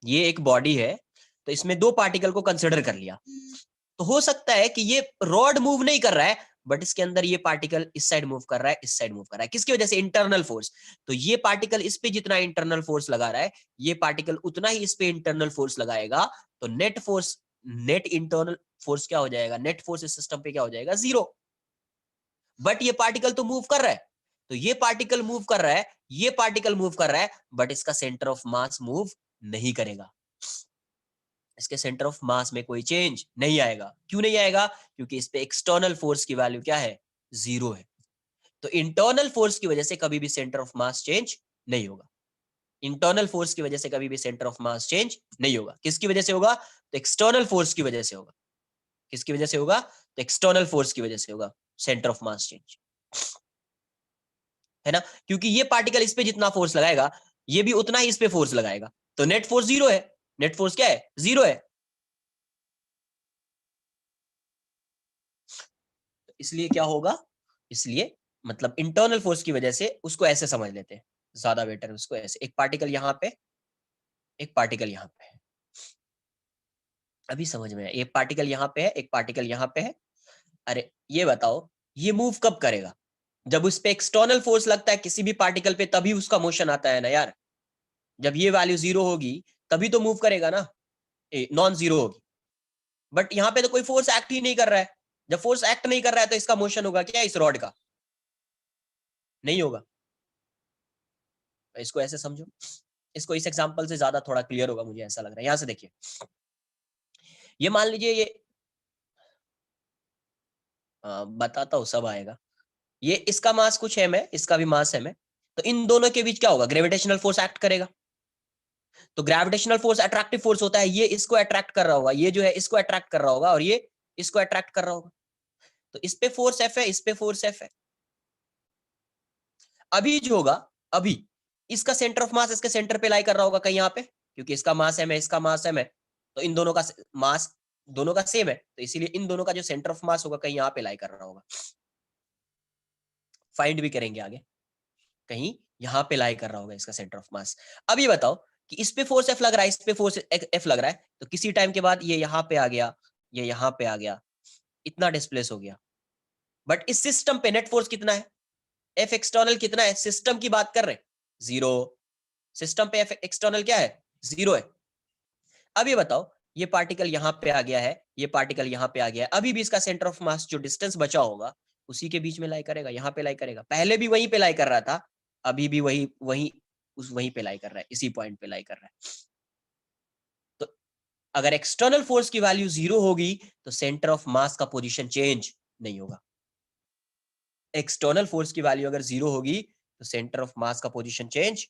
ये एक बॉडी है, तो इसमें दो पार्टिकल को कंसिडर कर लिया, तो हो सकता है कि ये रॉड मूव नहीं कर रहा है, बट इसके अंदर ये पार्टिकल इस साइड मूव कर रहा है, इस साइड मूव कर रहा है, किसकी वजह से? Internal force. तो ये पार्टिकल इस पे जितना इंटरनल फोर्स लगा रहा है, ये पार्टिकल उतना ही इस पे इंटरनल फोर्स लगाएगा, तो net force, net internal force क्या हो जाएगा? नेट फोर्स इस सिस्टम पे क्या हो जाएगा? 0। बट ये पार्टिकल तो मूव कर रहा है, तो ये पार्टिकल मूव कर रहा है, ये पार्टिकल मूव कर रहा है, बट इसका सेंटर ऑफ मास मूव नहीं करेगा, इसके सेंटर ऑफ मास में कोई चेंज नहीं आएगा। क्यों नहीं आएगा? क्योंकि इस पे एक्सटर्नल फोर्स की वैल्यू क्या है? 0 है। तो इंटरनल फोर्स की वजह से कभी भी सेंटर ऑफ मास चेंज नहीं होगा, इंटरनल फोर्स की वजह से कभी भी सेंटर ऑफ मास चेंज नहीं होगा। किसकी वजह से होगा? तो एक्सटर्नल फोर्स की वजह से होगा। किसकी वजह से होगा? तो एक्सटर्नल फोर्स की वजह से होगा सेंटर ऑफ मास चेंज, है ना, क्योंकि ये पार्टिकल इस पे जितना फोर्स लगाएगा, ये भी उतना ही इस पे फोर्स लगाएगा, तो नेट फोर्स 0 है। नेट फोर्स क्या है? 0 है। इसलिए क्या होगा? इसलिए मतलब इंटरनल फोर्स की वजह से उसको ऐसे समझ लेते हैं, ज्यादा बेटर है उसको ऐसे, एक पार्टिकल यहां पे, एक पार्टिकल यहां पे है। अभी समझ में आया? एक पार्टिकल यहां पे है, एक पार्टिकल यहां पे है। अरे ये बताओ, ये मूव कब करेगा? जब उस पे एक्सटर्नल फोर्स लगता है किसी भी पार्टिकल पे, तभी उसका मोशन आता है ना यार। जब ये वैल्यू 0 होगी तभी तो मूव करेगा ना, नॉन जीरो होगी। बट यहाँ पे तो कोई फोर्स एक्ट ही नहीं कर रहा है। जब फोर्स एक्ट नहीं कर रहा है तो इसका मोशन होगा क्या? इस रॉड का नहीं होगा। इसको ऐसे समझो, इसको इस एग्जांपल से ज्यादा थोड़ा क्लियर होगा, मुझे ऐसा लग रहा है। यहां से देखिए, ये मान लीजिए ये बताता हूँ, सब आएगा। ये इसका मास कुछ m है, इसका भी मास m है, तो इन दोनों के बीच क्या होगा? ग्रेविटेशनल फोर्स एक्ट करेगा। तो ग्रेविटेशनल फोर्स अट्रैक्टिव फोर्स होता है, ये इसको अट्रैक्ट कर रहा होगा, ये जो है इसको अट्रैक्ट कर रहा होगा, और ये इसको अट्रैक्ट कर रहा होगा। तो इस पे फोर्स F है, इस पे फोर्स F है। अभी जो होगा, अभी इसका सेंटर ऑफ मास इसके सेंटर पे लाई कर रहा होगा कहीं यहाँ पे, क्योंकि इसका मास m है, इसका मास m है, तो इन दोनों का मास दोनों का सेम है, तो इसीलिए इन दोनों का जो सेंटर ऑफ मास होगा कहीं यहाँ पे लाई कर रहा होगा। फाइंड भी करेंगे आगे, कहीं यहाँ पे लाई कर रहा होगा इसका सेंटर ऑफ मास। अब ये बताओ कि इस पे फोर्स F लग रहा है, इस पे फोर्स F लग रहा है, तो किसी टाइम के बाद ये यहाँ पे आ गया, ये यहाँ पे आ गया, इतना डिस्प्लेस हो गया। बट इस सिस्टम पे नेट फोर्स कितना है? F एक्सटर्नल कितना है? सिस्टम की बात कर रहे हैं, 0। सिस्टम पे F एक्सटर्नल क्या है? 0 है। अब ये बताओ, ये पार्टिकल यहाँ पे आ गया है, ये पार्टिकल यहाँ पे आ गया है, अभी भी इसका सेंटर ऑफ मास जो डिस्टेंस बचा होगा उसी के बीच में लाई करेगा, यहाँ पे लाई करेगा। पहले भी वहीं पे लाई कर रहा था, अभी भी वही वही उस वहीं पे लाई कर रहा है, इसी पॉइंट पे लाई कर रहा है। तो अगर एक्सटर्नल फोर्स की वैल्यू 0 होगी तो सेंटर ऑफ मास का पोजीशन चेंज नहीं होगा। एक्सटर्नल फोर्स की वैल्यू अगर 0 होगी तो सेंटर ऑफ मास का पोजीशन चेंज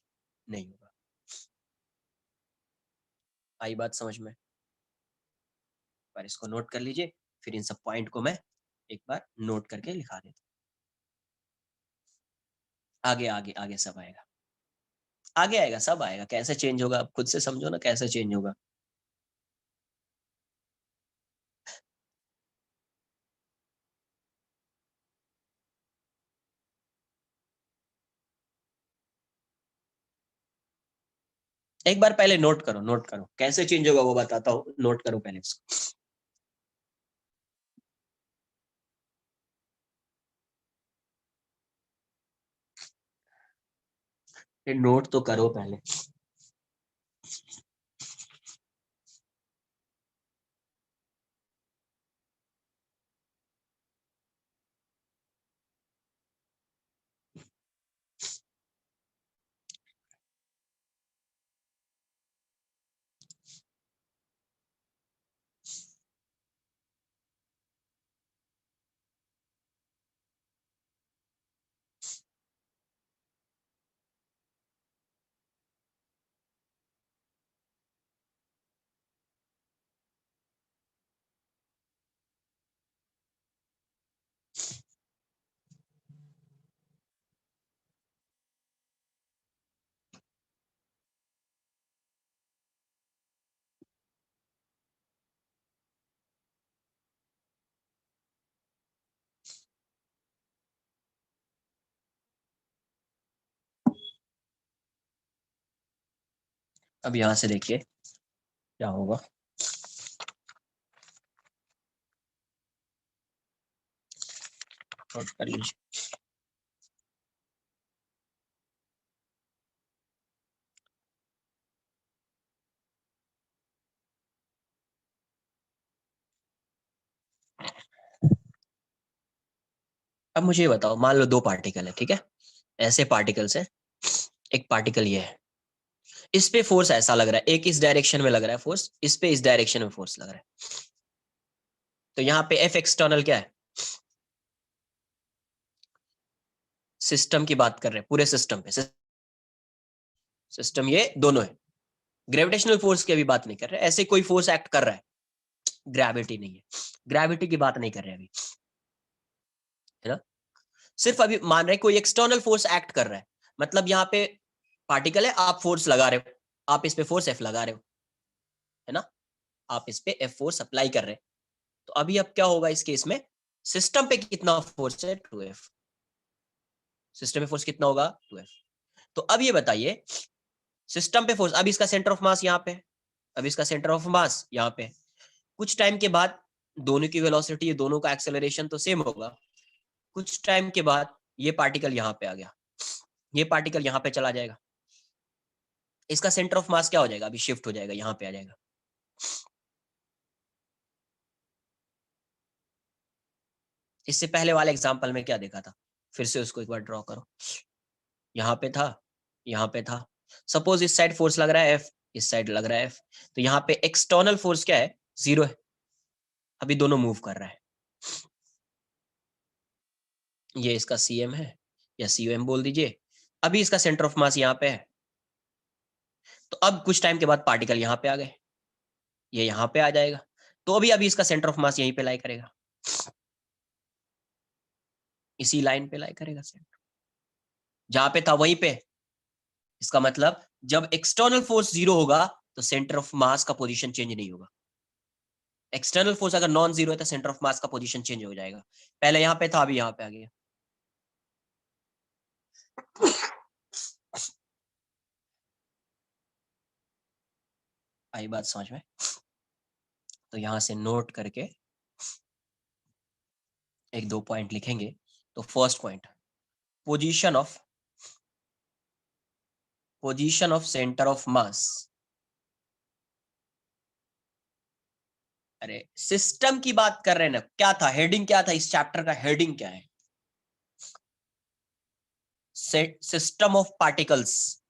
नहीं होगा। आई बात समझ में? पर इसको नोट कर लीजिए, फिर इन सब पॉइंट को मैं एक बार नोट करके लिखा देता हूँ। आगे आगे आगे सब आएगा, आगे आएगा, सब आएगा। कैसे चेंज होगा आप खुद से समझो ना, कैसे चेंज होगा। एक बार पहले नोट करो, नोट करो कैसे चेंज होगा वो बताता हूँ, नोट करो पहले इसको। नोट तो करो पहले। अब यहां से देखिए क्या होगा। नोट कर लीजिए। अब मुझे ये बताओ, मान लो दो पार्टिकल है, ठीक है, ऐसे पार्टिकल्स है। एक पार्टिकल ये है, इस पे फोर्स ऐसा लग रहा है, एक इस डायरेक्शन में लग रहा है फोर्स, इस पे इस डायरेक्शन में फोर्स लग रहा है। तो यहाँ पे एफ एक्सटर्नल क्या है? सिस्टम की बात कर रहे हैं, पूरे सिस्टम पे। सिस्टम ये दोनों है, ग्रेविटेशनल फोर्स की अभी बात नहीं कर रहे, ऐसे कोई फोर्स एक्ट कर रहा है, ग्रेविटी नहीं है, ग्रेविटी की बात नहीं कर रहे अभी, है ना। सिर्फ अभी मान रहे कोई एक्सटर्नल फोर्स एक्ट कर रहा है, मतलब यहाँ पे पार्टिकल है, आप फोर्स लगा रहे हो, आप इस पे फोर्स एफ लगा रहे हो, है ना, आप इस पे एफ फोर्स अप्लाई कर रहे हैं। तो अभी अब क्या होगा इस केस में, सिस्टम पे कितना फोर्स है? 2F। सिस्टम पे फोर्स कितना होगा? 2F। तो अब ये बताइए, सिस्टम पे फोर्स, अब इसका सेंटर ऑफ मास यहाँ पे, अब इसका सेंटर ऑफ मास यहाँ पे, कुछ टाइम के बाद दोनों की वेलोसिटी, दोनों का एक्सेलरेशन तो सेम होगा। कुछ टाइम के बाद ये पार्टिकल यहाँ पे आ गया, ये पार्टिकल यहाँ पे चला जाएगा, इसका सेंटर ऑफ मास क्या हो जाएगा? अभी शिफ्ट हो जाएगा, यहाँ पे आ जाएगा। इससे पहले वाले एग्जाम्पल में क्या देखा था, फिर से उसको एक बार ड्रॉ करो। यहाँ पे था, यहाँ पे था, सपोज इस साइड फोर्स लग रहा है एफ, इस साइड लग रहा है एफ, तो यहाँ पे एक्सटर्नल फोर्स क्या है? 0 है। अभी दोनों मूव कर रहा है, ये इसका सीएम है या सीओएम बोल दीजिए। अभी इसका सेंटर ऑफ मास यहाँ पे है, तो अब कुछ टाइम के बाद पार्टिकल यहाँ पे आ गए, ये यहाँ पे आ जाएगा, तो अभी अभी इसका सेंटर ऑफ मास यहीं पे लाई करेगा, इसी लाइन पे लाई करेगा सेंटर, जहां पे था वहीं पे। इसका मतलब जब एक्सटर्नल फोर्स 0 होगा तो सेंटर ऑफ मास का पोजीशन चेंज नहीं होगा। एक्सटर्नल फोर्स अगर नॉन जीरो है तो सेंटर ऑफ मास का पोजीशन चेंज हो जाएगा, पहले यहाँ पे था अभी यहाँ पे आ गया। आई बात समझ में? तो यहां से नोट करके एक दो पॉइंट लिखेंगे। तो first point, position of centre of मास। अरे सिस्टम की बात कर रहे हैं ना, क्या था हेडिंग, क्या था इस चैप्टर का हेडिंग क्या है? System of particles.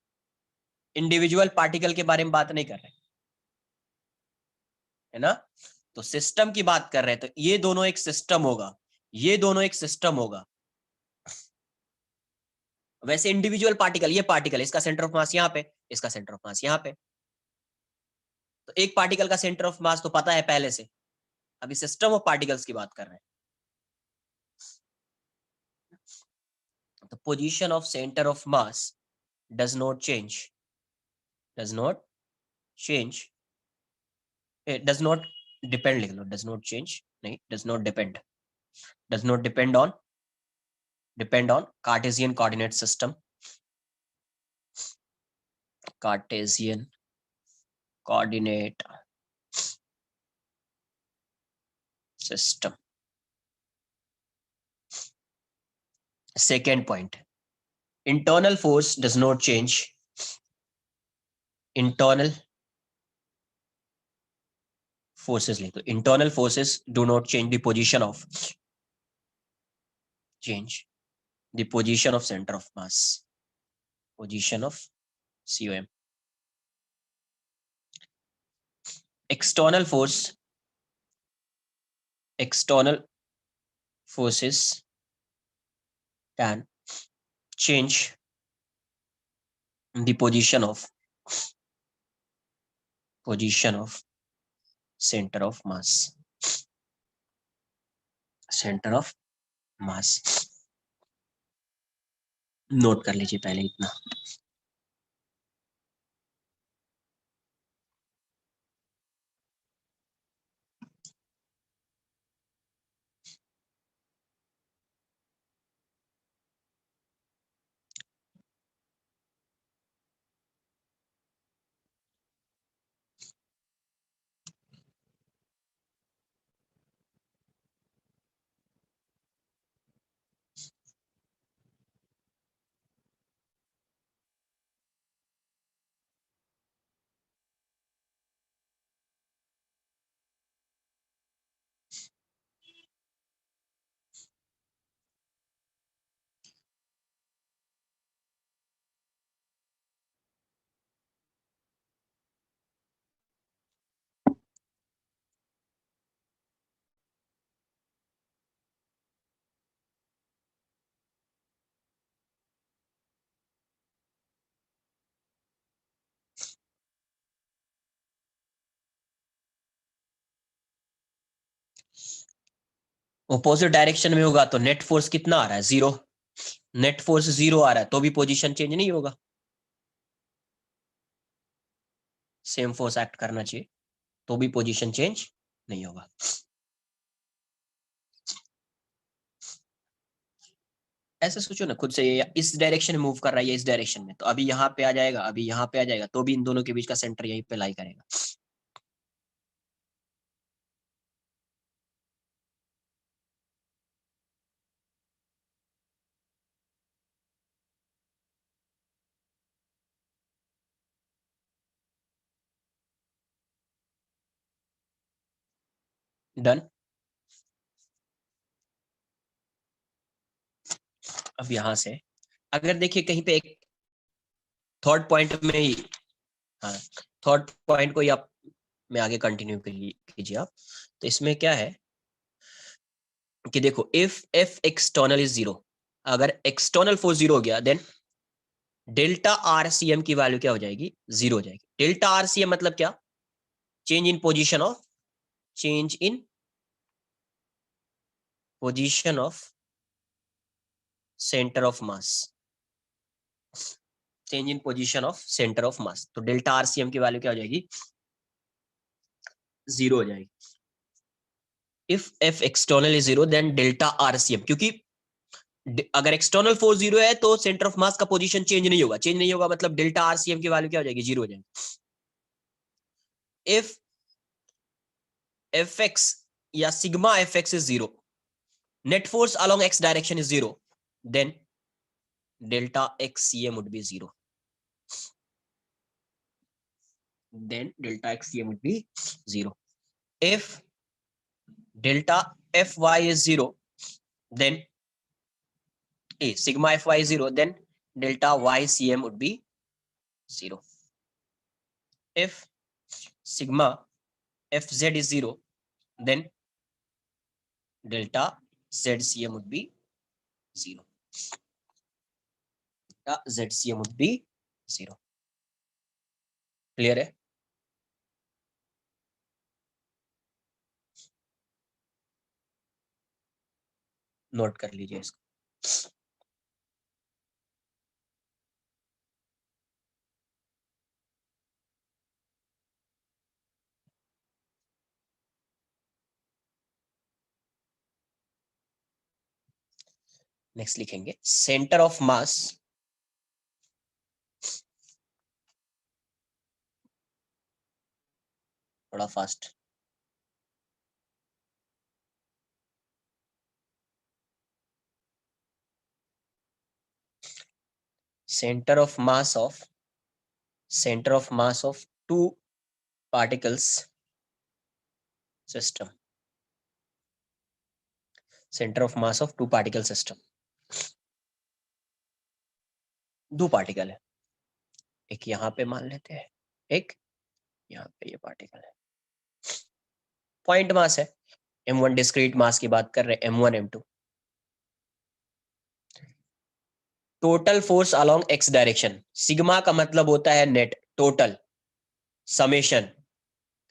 Individual particle के बारे में बात नहीं कर रहे, है ना। तो सिस्टम की बात कर रहे हैं, तो ये दोनों एक सिस्टम होगा, ये दोनों एक सिस्टम होगा। वैसे इंडिविजुअल पार्टिकल, ये पार्टिकल, इसका सेंटर ऑफ मास यहाँ पे, इसका सेंटर ऑफ मास यहाँ पे, तो एक पार्टिकल का सेंटर ऑफ मास तो पता है पहले से। अभी सिस्टम ऑफ पार्टिकल्स की बात कर रहे हैं। तो position of centre of mass does not change, does not change, does not depend लिख लो, डज नॉट चेंज नहीं, does not depend, does not depend on Cartesian coordinate system, Cartesian coordinate system. Second point, internal force does not change. Internal forces लिख दो. Internal forces do not change the position of center of mass. Position of COM. External forces can change the position of center of mass. Center of mass. Note कर लीजिए पहले इतना. Opposite direction में होगा तो net force कितना आ रहा है? 0. नेट फोर्स 0 आ रहा है तो भी पोजीशन चेंज नहीं होगा. सेम फोर्स एक्ट करना चाहिए तो भी पोजीशन चेंज नहीं होगा. ऐसे सोचो ना खुद से, ये इस डायरेक्शन में मूव कर रहा है या इस डायरेक्शन में, तो अभी यहाँ पे आ जाएगा, अभी यहाँ पे आ जाएगा, तो भी इन दोनों के बीच का सेंटर यहीं पे लाई करेगा. डन. अब यहां से अगर देखिए कहीं पे एक थर्ड पॉइंट में ही, हाँ थर्ड पॉइंट को ही आप में आगे कंटिन्यू कीजिए आप. तो इसमें क्या है कि देखो इफ एफ एक्सटर्नल इज 0, अगर एक्सटर्नल फोर्स 0 हो गया देन डेल्टा आरसीएम की वैल्यू क्या हो जाएगी? 0 हो जाएगी. डेल्टा आरसीएम मतलब क्या? Change in position of centre of mass. Change in position of centre of मास. तो डेल्टा आरसीएम की वैल्यू क्या हो जाएगी? 0 हो जाएगी. If F external is 0 then delta RCM, क्योंकि अगर एक्सटर्नल फोर्स 0 है तो सेंटर ऑफ मास का पोजीशन चेंज नहीं होगा, मतलब डेल्टा आरसीएम की वैल्यू क्या हो जाएगी? 0 हो जाएगी. इफ एफ एक्स या sigma F x is 0, net force along x direction is 0, then delta xcm would be 0. Then delta xcm would be 0. If delta fy is 0, then sigma fy is 0, then delta ycm would be 0. If sigma fz is 0, then delta zcm would be 0. Delta zcm would be 0. Clear है? Note कर लीजिए इसको. Next लिखेंगे centre of मास थोड़ा fast. center of mass of two particles system. Center of mass of two particle system. दो particle है, एक यहां पे मान लेते हैं, एक यहाँ पे ये पार्टिकल है। पॉइंट मास है, m1 डिस्क्रीट मास की बात कर रहे हैं, m1 m2। Total force along x direction, sigma का मतलब होता है नेट, टोटल, समेशन।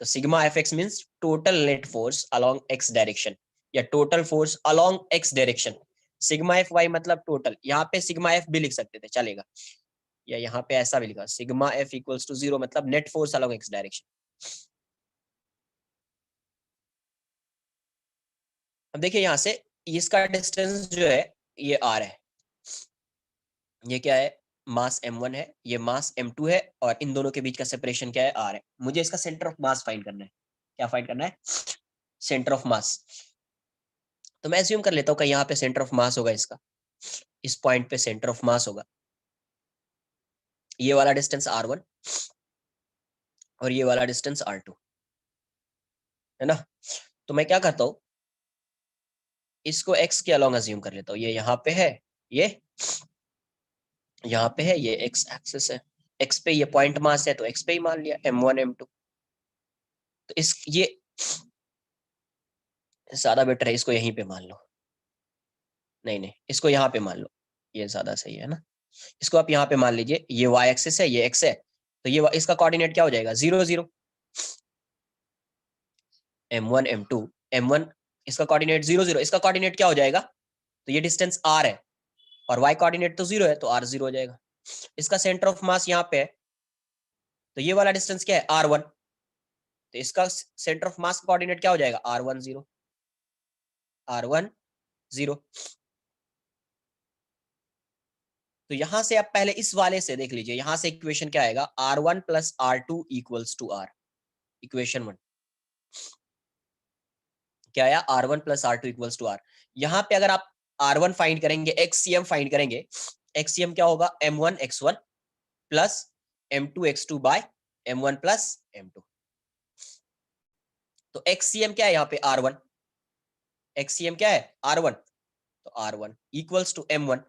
तो sigma fx means total net force along x direction या total force along x direction. Sigma fy मतलब टोटल, यहाँ पे सिग्मा f भी लिख सकते थे, चलेगा, या यहाँ पे ऐसा भी लिखा, सिग्मा f इक्वल्स टू 0 मतलब net force along x direction. अब देखिए यहाँ से इसका डिस्टेंस जो है ये r है, ये क्या है, मास m1 है, ये मास m2 है, और इन दोनों के बीच का सेपरेशन क्या है, r है। मुझे इसका सेंटर ऑफ मास फाइंड करना है। क्या फाइंड करना है? सेंटर ऑफ मास। तो मैं एज्यूम कर लेता हूँ कि यहाँ पे सेंटर ऑफ मास होगा इसका, इस पॉइंट पे सेंटर ऑफ मास होगा, ये वाला डिस्टेंस r1 और ये वाला डिस्टेंस r2 है ना। तो मैं क्या करता हूँ, इसको x के अलोंग अज्यूम कर लेता हूँ, ये यहाँ पे है, ये यहाँ पे है, ये x एक्सिस है, x पे ये पॉइंट मास है तो x पे ही मान लिया, m1 m2। तो इस ये ज्यादा बेटर है, इसको यहीं पे मान लो, नहीं इसको यहाँ पे मान लो, ये ज्यादा सही है ना। इसको आप यहाँ पे मान लीजिए, ये y एक्सिस है, ये x है, तो ये इसका कोऑर्डिनेट क्या हो जाएगा, 0 0। m1 m2, m1 इसका कोऑर्डिनेट 0 0, इसका कोऑर्डिनेट क्या हो जाएगा, तो ये डिस्टेंस r है और y कोऑर्डिनेट तो 0 है, तो r 0 हो जाएगा। इसका सेंटर ऑफ मास यहाँ पे है, तो ये वाला डिस्टेंस क्या है, r1, तो इसका सेंटर ऑफ मास कोऑर्डिनेट क्या हो जाएगा, r1 0, r1 0। तो यहां से आप पहले इस वाले से देख लीजिए, यहां से इक्वेशन क्या आएगा, r1 plus r2 equals to r, equation 1 क्या आया, r1 plus r2 equals to r। यहाँ पे अगर आप r1 फाइंड करेंगे, xcm फाइंड करेंगे, xcm क्या होगा, m1 x1 plus m2 x2 bye m1 plus m2। तो xcm क्या है यहाँ पे, r1, xcm क्या है, r1, तो r1 equals to m1,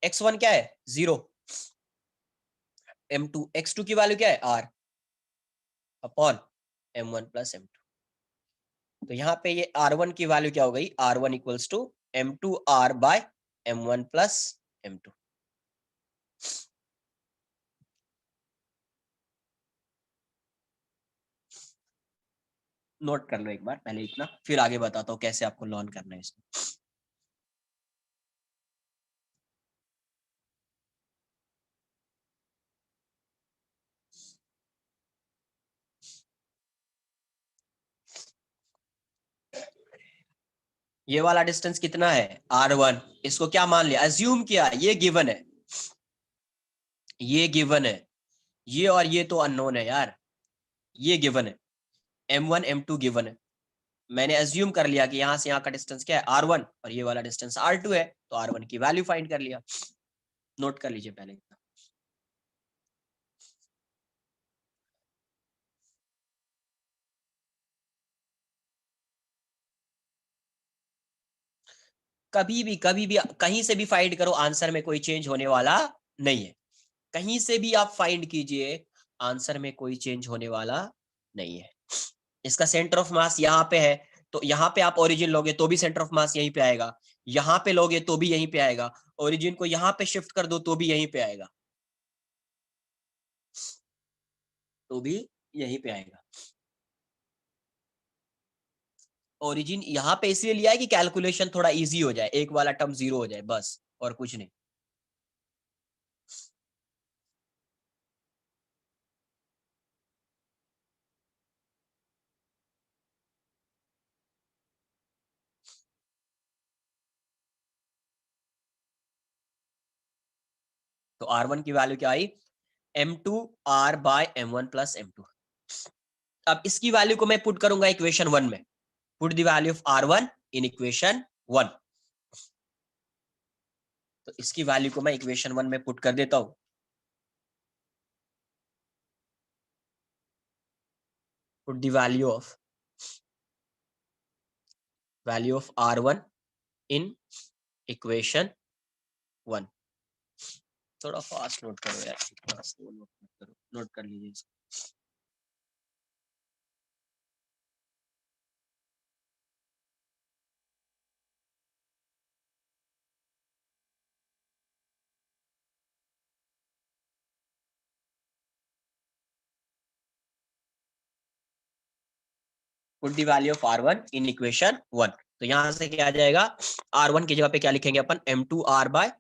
x1 क्या है 0, m2 x2 की वैल्यू क्या है r upon m1 plus m2। तो यहाँ पे ये r1 की वैल्यू क्या हो गई, r1 equals to m2r by m1 plus m2। Note कर लो एक बार पहले इतना, फिर आगे बताता हूँ कैसे आपको लर्न करना है इसमें। ये वाला डिस्टेंस कितना है, r1, इसको क्या मान लिया, अज्यूम किया, ये गिवन है, ये गिवन है, ये और ये तो अननोन है यार, ये गिवन है, m1 m2 गिवन है। मैंने अज्यूम कर लिया कि यहाँ से यहाँ का डिस्टेंस क्या है, r1, और ये वाला डिस्टेंस r2 है, तो r1 की वैल्यू फाइंड कर लिया। नोट कर लीजिए पहले इतना। कभी भी कहीं से भी फाइंड करो, आंसर में कोई चेंज होने वाला नहीं है, कहीं से भी आप फाइंड कीजिए, आंसर में कोई चेंज होने वाला नहीं है। इसका सेंटर ऑफ मास यहाँ पे है, तो यहाँ पे आप ओरिजिन लोगे तो भी सेंटर ऑफ मास यहीं पे आएगा, यहाँ पे लोगे तो भी यहीं पे आएगा, ओरिजिन को यहाँ पे शिफ्ट कर दो तो भी यहीं पे आएगा, तो भी यहीं पे आएगा। ओरिजिन यहाँ पे इसलिए लिया है कि कैलकुलेशन थोड़ा इजी हो जाए, एक वाला टर्म 0 हो जाए बस, और कुछ नहीं। तो r1 की वैल्यू क्या आई, m2 r bye m1 plus m2। अब इसकी वैल्यू को मैं पुट करूंगा इक्वेशन 1 में, put the value of r1 in equation 1। तो इसकी वैल्यू को मैं इक्वेशन 1 में पुट कर देता हूं, put the value of R1 in equation 1. थोड़ा फास्ट नोट करो यार, स्लो नोट करो, नोट कर लीजिए इसको. Put the value of R1 in equation 1. तो यहां से क्या आ जाएगा, R1 की जगह पे क्या लिखेंगे अपन, M2R by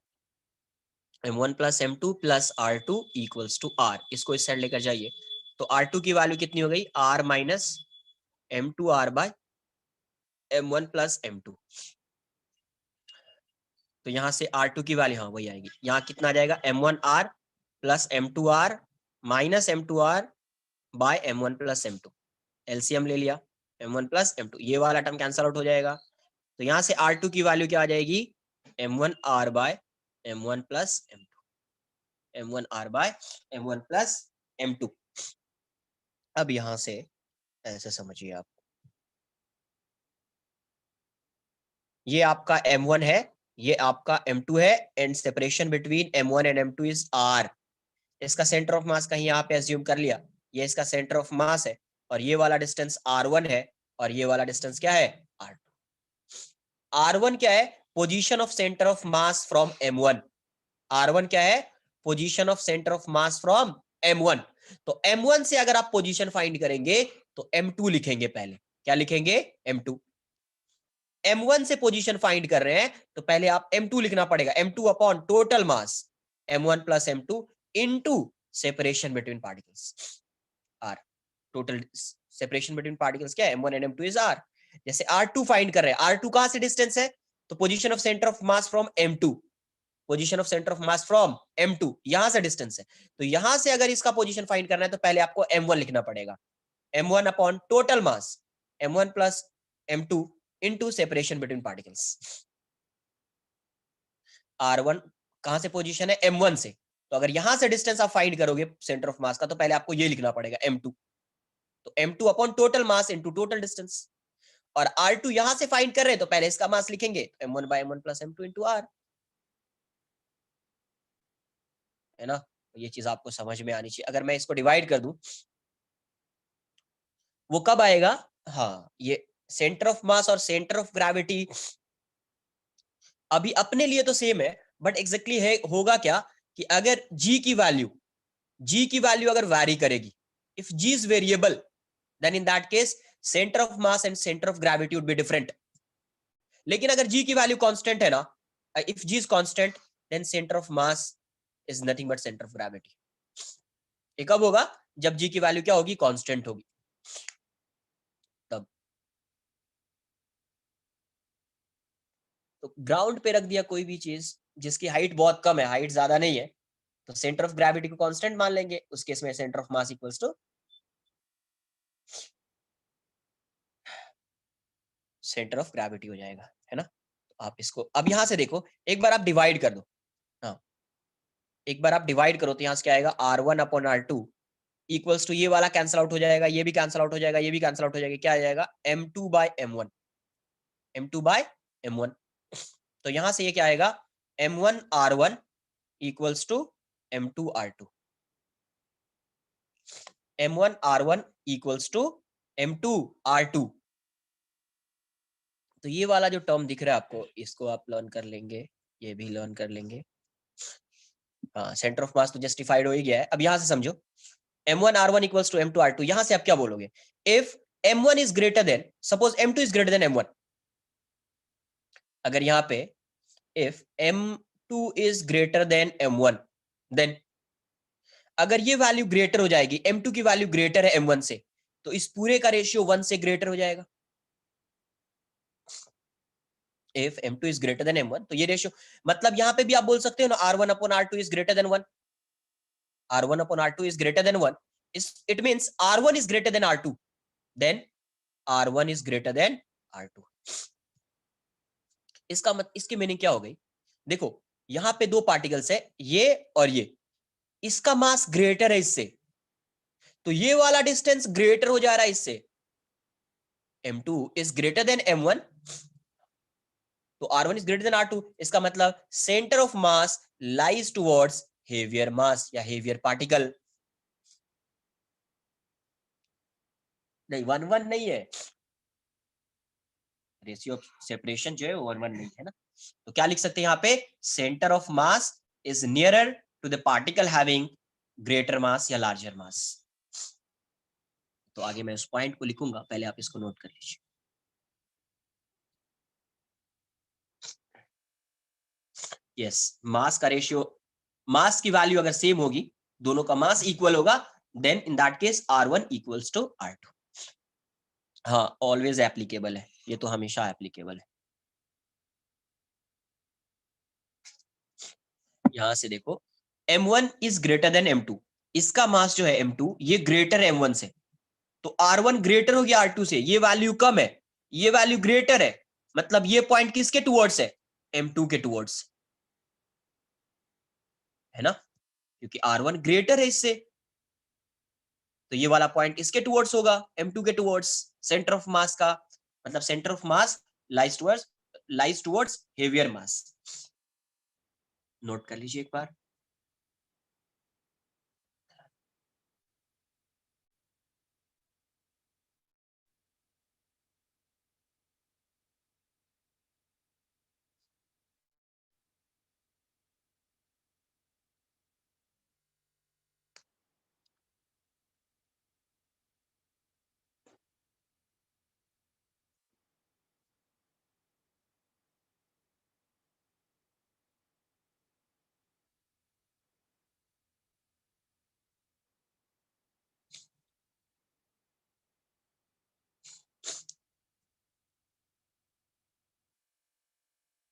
M1 plus M2 plus R2 equals to R. इसको इस साइड लेकर जाइए, तो R2 की वैल्यू कितनी हो गई, R minus M2R by M1 plus M2. तो यहाँ से R2 की वैल्यू, हाँ वही आएगी, यहाँ कितना आ जाएगा, M1R plus M2R minus M2R by M1 plus M2. LCM ले लिया, M1 plus M2, ये वाला टर्म कैंसल आउट हो जाएगा. तो यहाँ से R2 की वैल्यू क्या आ जाएगी, M1R by M1 plus M2, M1R by M1 plus M2. अब यहाँ से ऐसे समझिए आप, ये आपका M1 है, ये आपका M2 है, and separation between M1 and M2 is R. इसका सेंटर ऑफ मास कहीं यहाँ पे एज्यूम कर लिया, ये इसका सेंटर ऑफ मास है, और ये वाला डिस्टेंस R1 है, और ये वाला डिस्टेंस क्या है, R2. R1 क्या है, position of centre of mass from M1. R1 क्या है, position of centre of mass from M1. तो M1 से अगर आप पोजीशन फाइंड करेंगे तो M2 लिखेंगे पहले. क्या लिखेंगे, M2. M1 से पोजीशन फाइंड कर रहे हैं तो पहले आप M2 लिखना पड़ेगा, M2 upon total mass M1 plus M2 into separation between particles R. Total separation between particles क्या है, M1 and M2 is R. जैसे R2 फाइंड कर रहे हैं, R2 कहां से डिस्टेंस है, तो position of centre of mass from M2, position of centre of mass from M2, यहां से डिस्टेंस है. तो यहां से अगर इसका पोजीशन फाइंड करना है तो पहले आपको M1 लिखना पड़ेगा, M1 upon total mass M1 plus M2 into separation between particles. R1 कहां से पोजीशन है, M1 से. तो अगर यहां से डिस्टेंस आप फाइंड करोगे सेंटर ऑफ मास का, तो पहले आपको ये लिखना पड़ेगा M2. तो M2 upon total mass into total distance. और R2 यहां से फाइंड कर रहे हैं तो पहले इसका मास लिखेंगे, M1 by M1 plus M2 into R. है ना, ये चीज आपको समझ में आनी चाहिए. अगर मैं इसको डिवाइड कर दूं, वो कब आएगा, हाँ ये सेंटर ऑफ मास और सेंटर ऑफ ग्रेविटी अभी अपने लिए तो सेम है, बट एग्जैक्टली है होगा क्या, कि अगर g की वैल्यू अगर वैरी करेगी, if g is variable, then in that case centre of mass and centre of gravity would be different. लेकिन अगर g की वैल्यू कांस्टेंट है ना, if g is constant, then centre of mass is nothing but centre of gravity. ये कब होगा, जब g की वैल्यू क्या होगी, कांस्टेंट होगी, तब. तो ग्राउंड पे रख दिया कोई भी चीज जिसकी हाइट बहुत कम है, हाइट ज्यादा नहीं है, तो सेंटर ऑफ ग्रेविटी को कांस्टेंट मान लेंगे, उस केस में centre of mass equals to centre of gravity हो जाएगा, है ना. तो आप इसको अब यहां से देखो, एक बार आप डिवाइड कर दो, हाँ एक बार आप डिवाइड करो, तो यहां से क्या आएगा, R1 upon R2 equals to, ये वाला कैंसिल आउट हो जाएगा, ये भी कैंसिल आउट हो जाएगा, ये भी कैंसिल आउट हो जाएगा, क्या आ जाएगा, M2 by M1, M2 by M1. तो यहां से ये क्या आएगा, M1 R1 equals to M2 R2, M1 R1 equals to M2 R2. तो ये वाला जो टर्म दिख रहा है आपको, इसको आप लर्न कर लेंगे, ये भी लर्न कर लेंगे. हाँ सेंटर ऑफ मास तो जस्टिफाइड हो ही गया है. अब यहां से समझो, M1 R1 equals to M2 R2, यहां से आप क्या बोलोगे, if M1 is greater then, suppose M2 is greater than M1, अगर यहाँ पे if M2 is greater than M1, then अगर ये वैल्यू ग्रेटर हो जाएगी, M2 की वैल्यू ग्रेटर है M1 से, तो इस पूरे का रेशियो 1 से ग्रेटर हो जाएगा. if M2 is greater than M1, तो ये रेशियो, मतलब यहाँ पे भी आप बोल सकते हो ना, R1 upon R2 is greater than 1, R1 upon R2 is greater than 1, it means R1 is greater than R2, then R1 is greater than R2. इसकी मीनिंग क्या हो गई, देखो यहाँ पे दो पार्टिकल्स है, ये और ये, इसका मास ग्रेटर है इससे, तो ये वाला डिस्टेंस ग्रेटर हो जा रहा है इससे, m2 is greater than m1, तो r1 is greater than r2, इसका मतलब centre of mass lies towards heavier mass या हेवियर पार्टिकल। नहीं 1-1 नहीं है, रेशियो ऑफ सेपरेशन जो है वो 1-1 नहीं है ना। तो क्या लिख सकते हैं यहाँ पे, centre of mass is nearer to the particle having greater mass या लार्जर मास। तो आगे मैं उस पॉइंट को लिखूंगा, पहले आप इसको नोट कर लीजिए। यस, मास का रेशियो, मास की वैल्यू अगर सेम होगी, दोनों का मास इक्वल होगा, then in that case r1 equals to r2। हाँ ऑलवेज एप्लीकेबल है, ये तो हमेशा एप्लीकेबल है। यहां से देखो m1 is greater then m2, इसका मास जो है m2 ये ग्रेटर है m1 से, तो r1 ग्रेटर हो गया r2 से, ये वैल्यू कम है, ये वैल्यू ग्रेटर है, मतलब ये पॉइंट किसके टुवर्ड्स है, m2 के टुवर्ड्स, है ना, क्योंकि r1 ग्रेटर है इससे, तो ये वाला पॉइंट इसके टुवर्ड्स होगा, m2 के टुवर्ड्स, सेंटर ऑफ मास का, मतलब centre of mass lies towards heavier mass. Note कर लीजिए एक बार।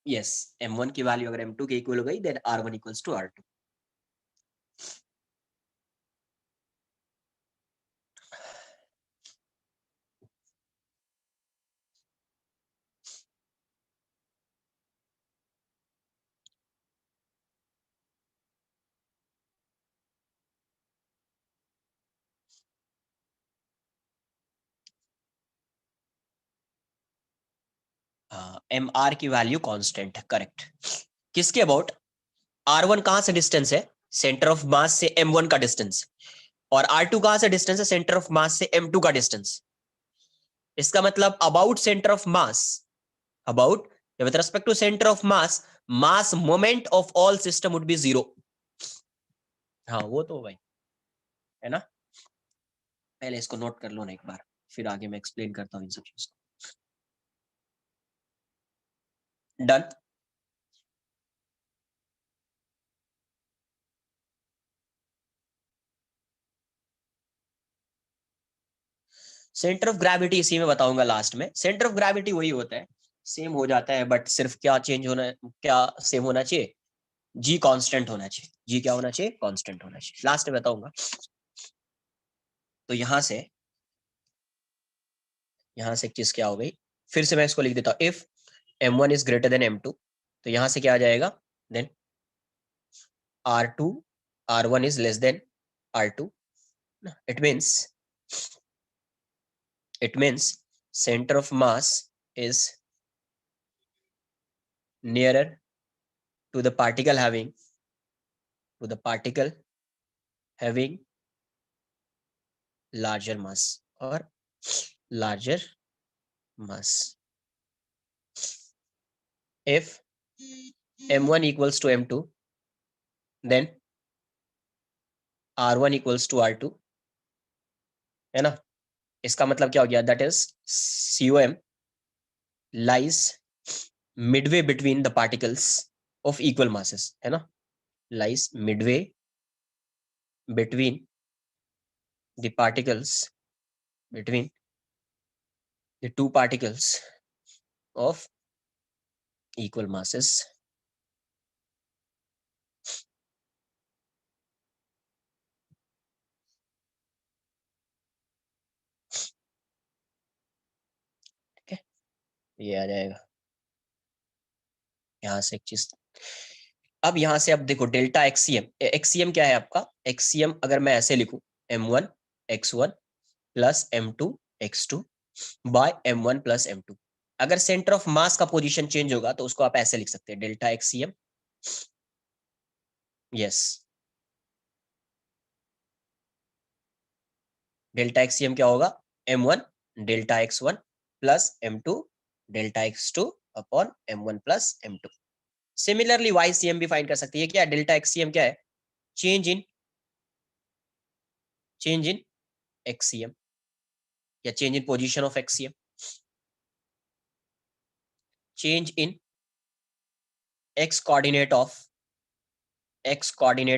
यस, m1 की वैल्यू अगर m2 के इक्वल हो गई, then r1 equals to r2। M R की वैल्यू कांस्टेंट है, करेक्ट। किसके अबाउट, r1 कहां से डिस्टेंस है, सेंटर ऑफ मास से m1 का डिस्टेंस, और r2 कहां से डिस्टेंस है, सेंटर ऑफ मास से m2 का डिस्टेंस। इसका मतलब about centre of mass, about with respect to centre of mass, mass moment of all system would be zero. हाँ वो तो भाई है ना, पहले इसको नोट कर लो ना एक बार, फिर आगे मैं एक्सप्लेन करता हूँ इन सब चीज को। डन। सेंटर ऑफ ग्रेविटी इसी में बताऊंगा लास्ट में, सेंटर ऑफ ग्रेविटी वही होता है, सेम हो जाता है, बट सिर्फ क्या चेंज होना, क्या सेम होना चाहिए, जी कांस्टेंट होना चाहिए, जी क्या होना चाहिए, कांस्टेंट होना चाहिए, लास्ट में बताऊंगा। तो यहां से एक चीज क्या हो गई, फिर से मैं इसको लिख देता हूँ, if m1 is greater then m2, तो यहां से क्या आ जाएगा, then r2 r1 is less than r2, it means center of mass is nearer to the particle having larger mass or larger mass. If m1 equals to m2, then r1 equals to r2, है ना, इसका मतलब क्या हो गया, that is COM lies midway between the particles of equal masses, है ना, lies midway between the particles, between the two particles of equal masses. ठीक है, ये आ जाएगा यहां से एक चीज। अब यहां से अब देखो डेल्टा एक्सीएम, एक्सीएम क्या है आपका, एक्सीएम अगर मैं ऐसे लिखूं m1 x1 plus m2 x2 bye m1 plus m2। अगर सेंटर ऑफ मास का पोजीशन चेंज होगा तो उसको आप ऐसे लिख सकते हैं, डेल्टा एक्सीएम। यस, डेल्टा एक्सीएम क्या होगा, m1 delta x1 plus m2 delta x2 upon m1 plus m2। Similarly YCM भी फाइंड कर सकते हैं। ये क्या है, डेल्टा एक्सीएम क्या है, चेंज इन एक्सीएम या change in position of XCM, change in x coordinate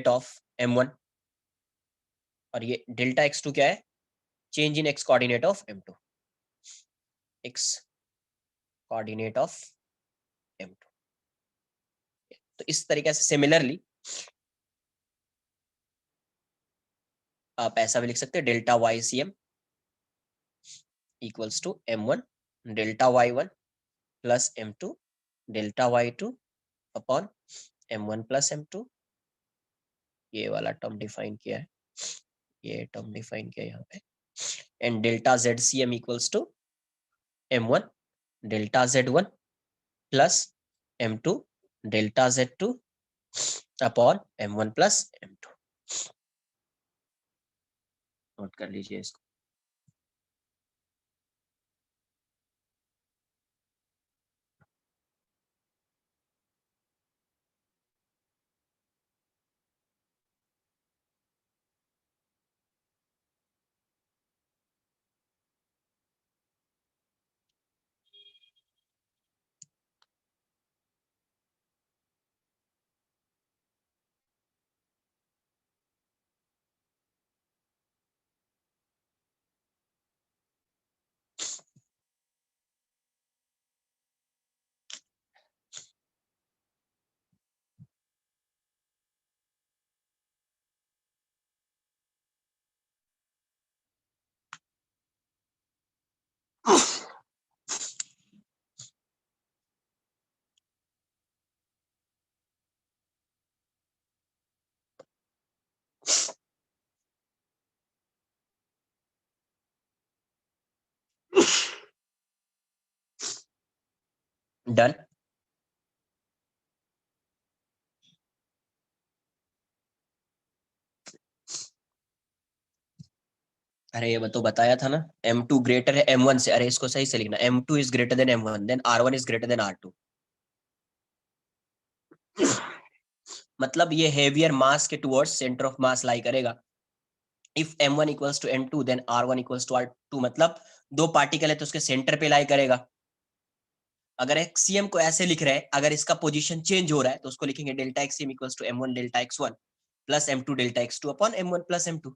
of m1। और ये डेल्टा x2 क्या है, change in x coordinate of m2, x coordinate of m2। तो इस तरीके से सिमिलरली आप ऐसा भी लिख सकते हैं, delta YCM equals to m1 delta y1 plus m2 delta y2 upon m1 plus m2। ये वाला टर्म डिफाइन किया है, ये टर्म डिफाइन किया यहाँ पे। And delta ZCM equals to m1 delta z1 plus m2 delta z2 upon m1 plus m2। Note कर लीजिए इसको। डन। अरे ये तो बताया था ना, m2 ग्रेटर है m1 से। अरे इसको सही से लिखना, m2 is greater than m1 than r1 is greater than r2। मतलब ये हेवियर मास के towards centre of mass lie करेगा। If m1 equals to m2 then r1 equals to r2, मतलब दो पार्टिकल है तो उसके सेंटर पे लाई करेगा। अगर एक्सीएम को ऐसे लिख रहे हैं, अगर इसका पोजीशन चेंज हो रहा है तो उसको लिखेंगे delta XCM equals to m1 delta x1 plus m2 delta x2 upon m1 plus m2।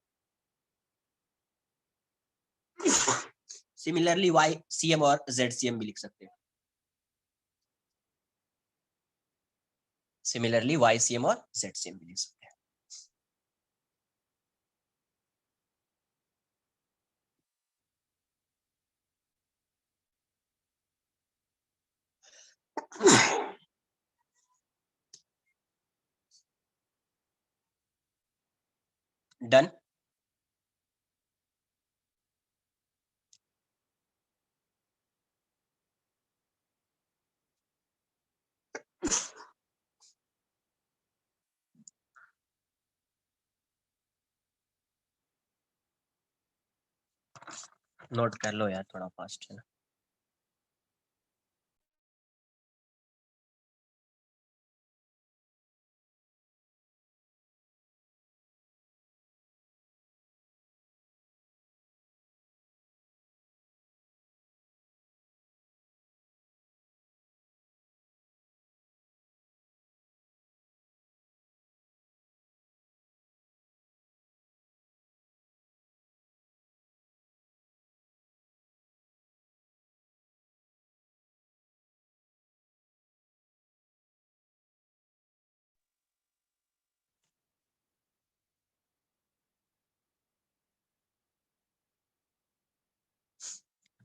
Similarly YCM और ZCM भी लिख सकते हैं। सिमिलरली YCM और ZCM भी लिख सकते हैं। डन। नोट कर लो यार, थोड़ा फास्ट है ना।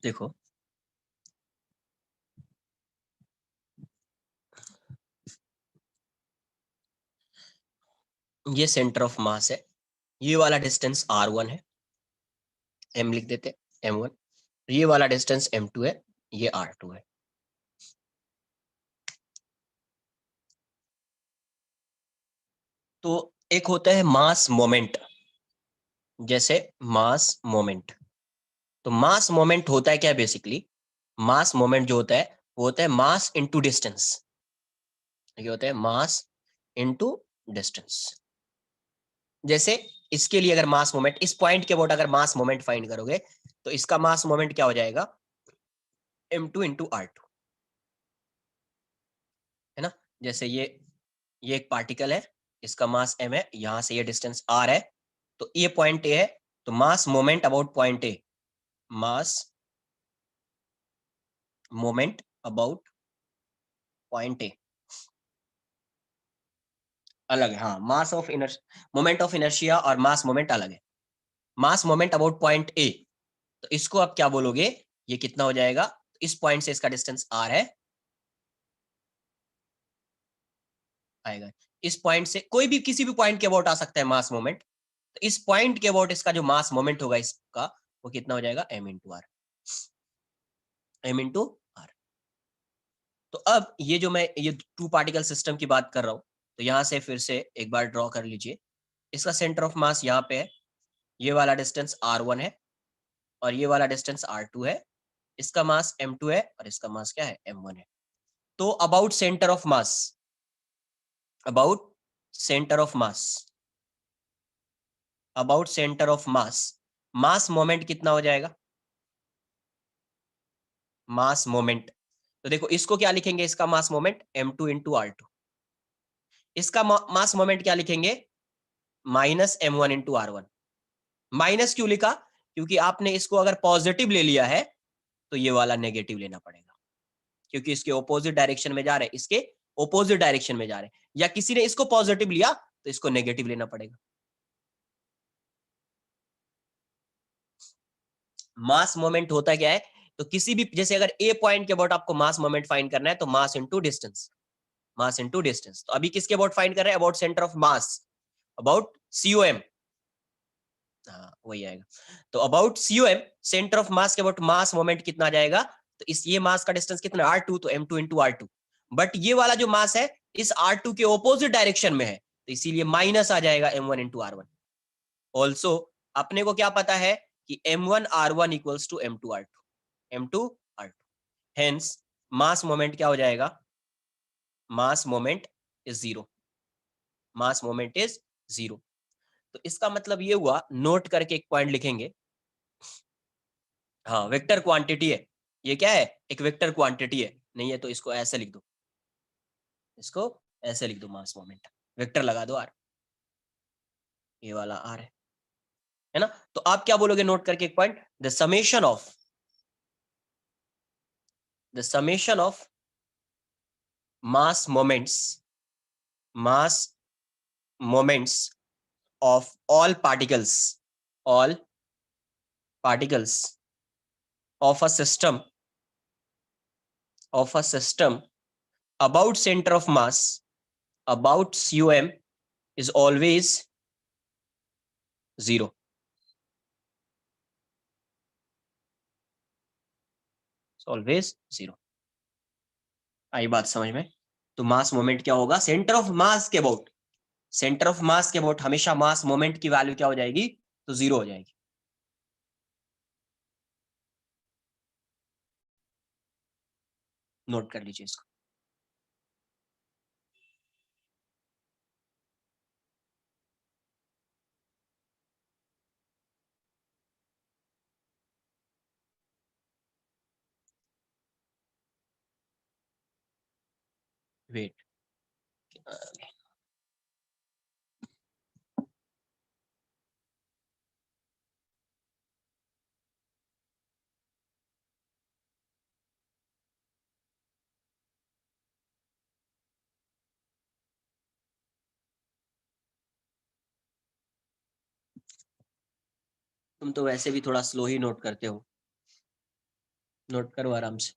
देखो ये सेंटर ऑफ मास है, ये वाला डिस्टेंस r1 है, m लिख देते m1, ये वाला डिस्टेंस m2 है, ये r2 है। तो एक होता है मास मोमेंट, जैसे मास मोमेंट। तो मास मोमेंट होता है क्या बेसिकली, मास मोमेंट जो होता है वो होता है मास इनटू डिस्टेंस। ये होता है मास इनटू डिस्टेंस। जैसे इसके लिए अगर मास मोमेंट, इस पॉइंट के अबाउट अगर मास मोमेंट फाइंड करोगे तो इसका मास मोमेंट क्या हो जाएगा, m2 इंटू r2, है ना। जैसे ये एक पार्टिकल है, इसका मास m है, यहां से ये डिस्टेंस r है, तो ये पॉइंट ए है, तो मास moment about point A, mass moment about point A अलग है। हाँ, mass of inner moment of inertia और मास मोमेंट अलग है। मास मोमेंट अबाउट पॉइंट ए, तो इसको आप क्या बोलोगे, ये कितना हो जाएगा, इस पॉइंट से इसका डिस्टेंस r है, आएगा। इस पॉइंट से कोई भी किसी भी पॉइंट के अबाउट आ सकता है मास मोमेंट, तो इस पॉइंट के अबाउट इसका जो मास मोमेंट होगा इसका, वो कितना हो जाएगा, m into r, m into r. तो अब ये जो मैं ये टू पार्टिकल सिस्टम की बात कर रहा हूं, तो यहां से फिर से एक बार ड्रॉ कर लीजिए। इसका सेंटर ऑफ मास यहाँ पे है, ये वाला डिस्टेंस r1 है और ये वाला डिस्टेंस r2 है, इसका मास m2 है और इसका मास क्या है, m1 है। तो about centre of mass, about centre of mass, about centre of mass, mass moment कितना हो जाएगा, मास मोमेंट। तो देखो इसको क्या लिखेंगे, इसका मास मोमेंट m2 इंटू r2, इसका मास मोमेंट क्या लिखेंगे, minus m1 into r1। Minus क्यों लिखा, क्योंकि आपने इसको अगर पॉजिटिव ले लिया है तो ये वाला नेगेटिव लेना पड़ेगा, क्योंकि इसके ऑपोजिट डायरेक्शन में जा रहे हैं, इसके ऑपोजिट डायरेक्शन में जा रहे हैं, या किसी ने इसको पॉजिटिव लिया तो इसको नेगेटिव लेना पड़ेगा। मास मोमेंट होता क्या है, तो किसी भी, जैसे अगर ए पॉइंट के अबाउट आपको मास मोमेंट फाइंड करना है तो mass into distance, mass into distance. तो अभी किसके अबाउट फाइंड कर रहे हैं, about centre of mass, about COM, हाँ वही आएगा। तो अबाउट सीओएम, सेंटर ऑफ मास के अबाउट मास मोमेंट कितना आ जाएगा, तो इस ये मास का डिस्टेंस कितना, r2, तो m2 इंटू r2। बट ये वाला जो मास है इस r2 के ऑपोजिट डायरेक्शन में है, तो इसीलिए माइनस आ जाएगा m1 इंटू r1। ऑल्सो अपने को क्या पता है कि m1 r1 equals to m2 r2, m2 r2, hence mass moment क्या हो जाएगा, mass moment is zero, mass moment is zero. तो इसका मतलब ये हुआ, नोट करके एक पॉइंट लिखेंगे, हाँ वेक्टर क्वांटिटी है, ये क्या है, एक वेक्टर क्वांटिटी है, नहीं है तो इसको ऐसे लिख दो, इसको ऐसे लिख दो, मास मोमेंट, वेक्टर लगा दो आर, ये वाला आर है ना। तो आप क्या बोलोगे, नोट करके एक point, the summation of, the summation of mass moments, mass moments of all particles of a system, of a system about center of mass, about COM is always zero, it's always zero। आई बात समझ में। तो मास moment क्या होगा, centre of मास के about, centre of मास के about हमेशा मास moment की वैल्यू क्या हो जाएगी, तो जीरो हो जाएगी। नोट कर लीजिए इसको। वेट, तुम तो वैसे भी थोड़ा स्लो ही नोट करते हो, नोट करो आराम से।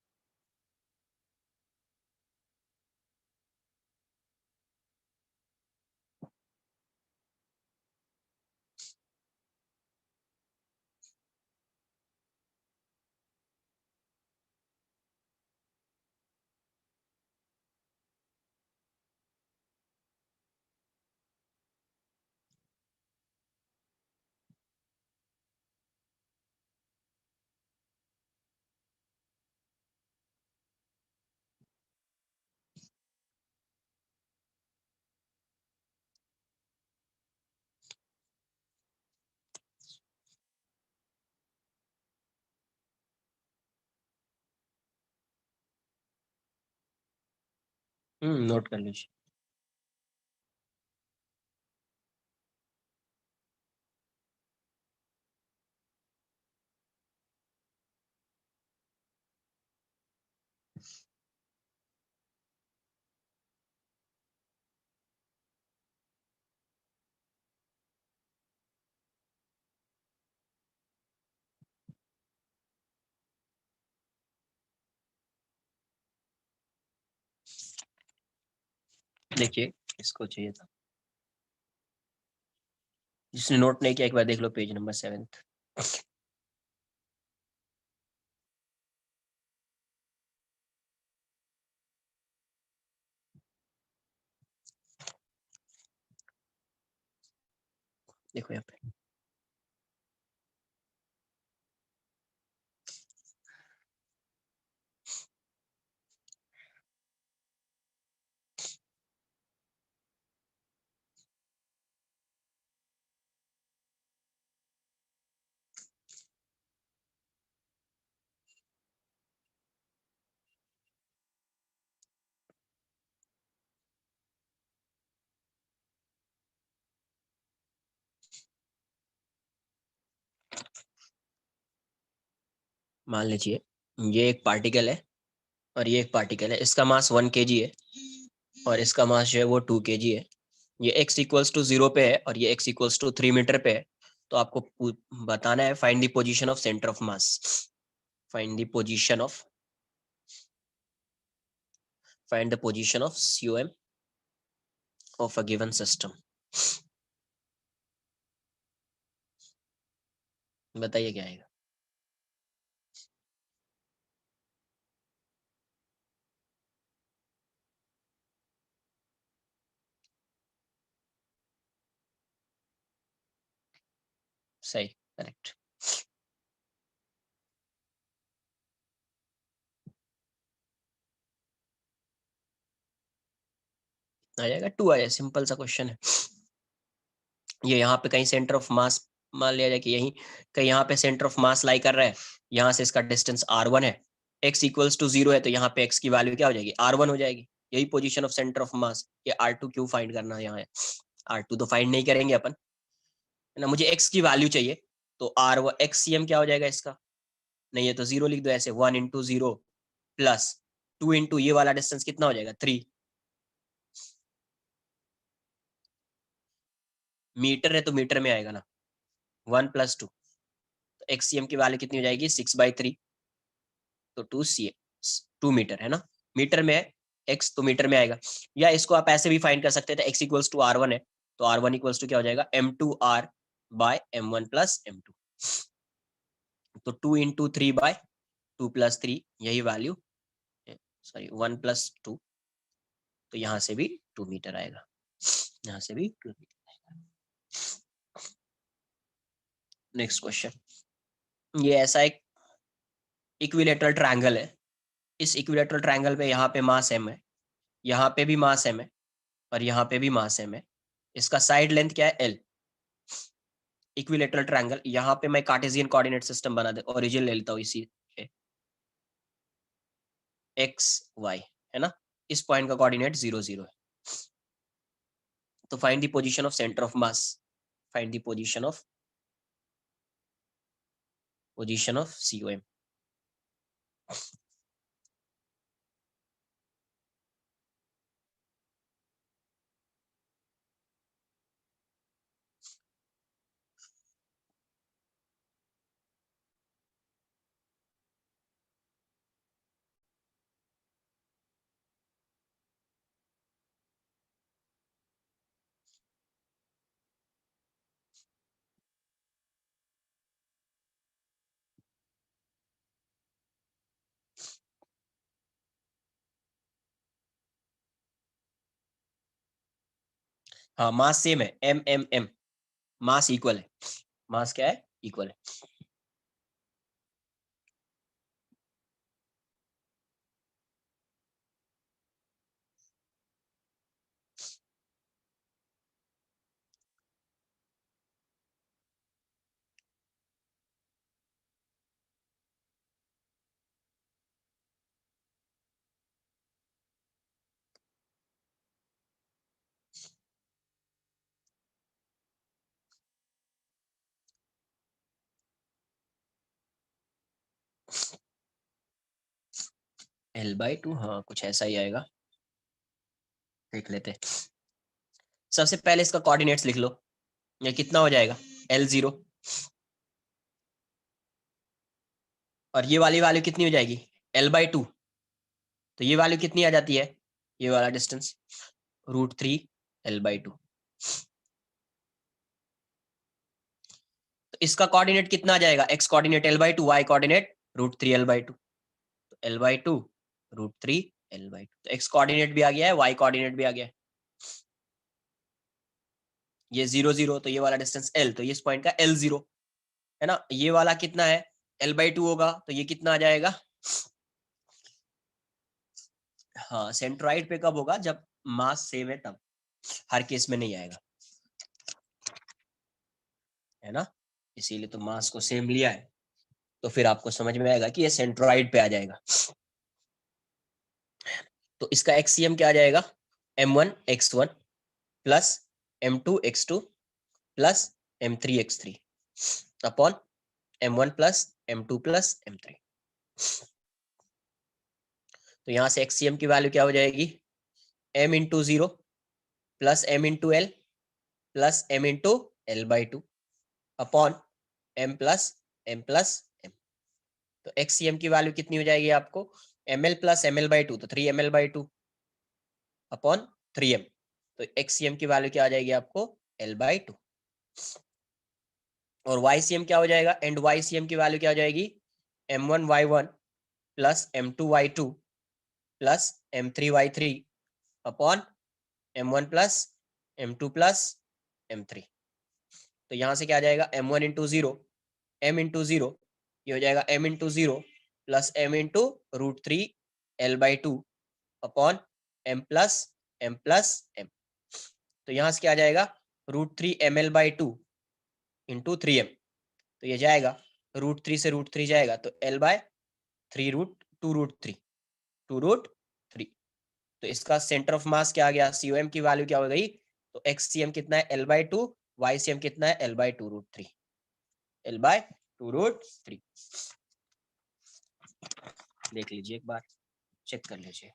नोट कर लीजिए। देखिए, इसको चाहिए था, जिसने नोट नहीं किया एक बार देख लो पेज नंबर 7। देखो यहाँ पे मान लीजिए ये एक पार्टिकल है और ये एक पार्टिकल है, इसका मास 1 kg है और इसका मास जो है वो 2 kg है। ये x इक्वल्स टू 0 पे है और ये x इक्वल्स टू 3 मीटर पे है। तो आपको बताना है find the position of centre of mass. Find the position of COM of a given system. बताइए क्या आएगा। सही, करेक्ट। आ जाएगा 2 आ जाएगा, सिंपल सा क्वेश्चन है। ये यहाँ पे कहीं सेंटर ऑफ मास मान लिया जाए कि यही कहीं यहाँ पे सेंटर ऑफ मास लाई कर रहा है। यहाँ से इसका डिस्टेंस r1 है, x इक्वल्स टू 0 है, तो यहाँ पे x की वैल्यू क्या हो जाएगी, r1 हो जाएगी। यही पोजीशन ऑफ सेंटर ऑफ मास। ये r2 क्यों फाइंड करना है यहाँ है, r2 तो फाइंड नहीं करेंगे अपन, है ना। मुझे x की वैल्यू चाहिए, तो r xcm क्या हो जाएगा इसका, नहीं है तो 0 लिख दो ऐसे, 1 × 0 प्लस 2 × ये वाला डिस्टेंस कितना हो जाएगा 3 मीटर है, तो मीटर में आएगा ना 1 + 2। तो एक्ससीएम की वैल्यू कितनी हो जाएगी 6/3, तो 2 मीटर है ना, मीटर में है x, तो मीटर में आएगा। या इसको आप ऐसे भी फाइंड कर सकते थे, x इक्वल्स टू r1 है, तो r1 इक्वल्स टू क्या हो जाएगा m2r/m1 + m2। तो 2 × 3/2 + 3, यही वैल्यू, सॉरी 1 + 2, तो यहाँ से भी 2 मीटर आएगा, यहाँ से भी 2 मीटर आएगा। नेक्स्ट क्वेश्चन, ये ऐसा एक इक्विलेटरल ट्रायंगल है। इस इक्विलेटरल ट्रायंगल पे यहाँ पे मास m है, यहाँ पे भी मास m है और यहाँ पे भी मास m है। इसका साइड लेंथ क्या है l। इक्विलेटरल ट्रायंगल, यहाँ पे मैं कार्टेशियन कोऑर्डिनेट सिस्टम बना दे, ओरिजिन ले लेता हूँ इसी x y, है ना। इस पॉइंट का कोऑर्डिनेट 0 0 है। तो find the position of centre of mass. Find the position of COM। हाँ, मास सेम है, m मास इक्वल है। मास क्या है, इक्वल है। L/2, हाँ कुछ ऐसा ही आएगा, देख लेते हैं। सबसे पहले इसका कोऑर्डिनेट्स लिख लो, ये कितना हो जाएगा L0, और ये वाली वैल्यू कितनी हो जाएगी L/2, तो ये वैल्यू कितनी आ जाती है, ये वाला डिस्टेंस √3 L/2। तो इसका कोऑर्डिनेट कितना आ जाएगा, x coordinate L/2, y coordinate √3 L/2, तो L/2 √3 L/2, तो x कोऑर्डिनेट भी आ गया है, y कोऑर्डिनेट भी आ गया है, ये 0 0, तो ये वाला डिस्टेंस L, तो ये इस पॉइंट का L0 है ना। ये वाला कितना है L/2 होगा, तो ये कितना आ जाएगा, हाँ सेंट्रॉइड पे कब होगा, जब मास सेम है तब, हर केस में नहीं आएगा, है ना, इसीलिए तो मास को सेम लिया है, तो फिर आपको समझ में आएगा कि ये सेंट्रॉइड पे आ जाएगा। तो इसका एक्सीएम क्या आ जाएगा, m1 x1 plus m2 x2 plus m3 x3 upon m1 plus m2 plus m3। तो यहां से एक्सीएम की वैल्यू क्या हो जाएगी, m into 0 plus m into L plus m into L/2 upon m plus m plus m। तो एक्सीएम की value कितनी हो जाएगी आपको, ml प्लस ml/2, तो 3ml/2 अपॉन 3m, तो एक्सीएम की वैल्यू क्या आ जाएगी आपको L/2। और YCM क्या हो जाएगा, एंड YCM की वैल्यू क्या हो जाएगी, m1y1 plus m2y2 plus m3y3 upon m1 plus m2 plus m3। तो यहां से क्या आ जाएगा, m1 इंटू 0 m इंटू 0, ये हो जाएगा m into 0 plus m into √3 L/2 upon m plus m plus m। तो यहां से क्या आ जाएगा, √3 ml/2 इंटू 3m, तो ये जाएगा √3 से √3 जाएगा, तो L/3 √2 √3। तो इसका सेंटर ऑफ मास क्या आ गया, COM की वैल्यू क्या हो गई, तो XCM कितना है L/2, YCM कितना है L/2 √3, L/2 √3। देख लीजिए एक बार, चेक कर लीजिए।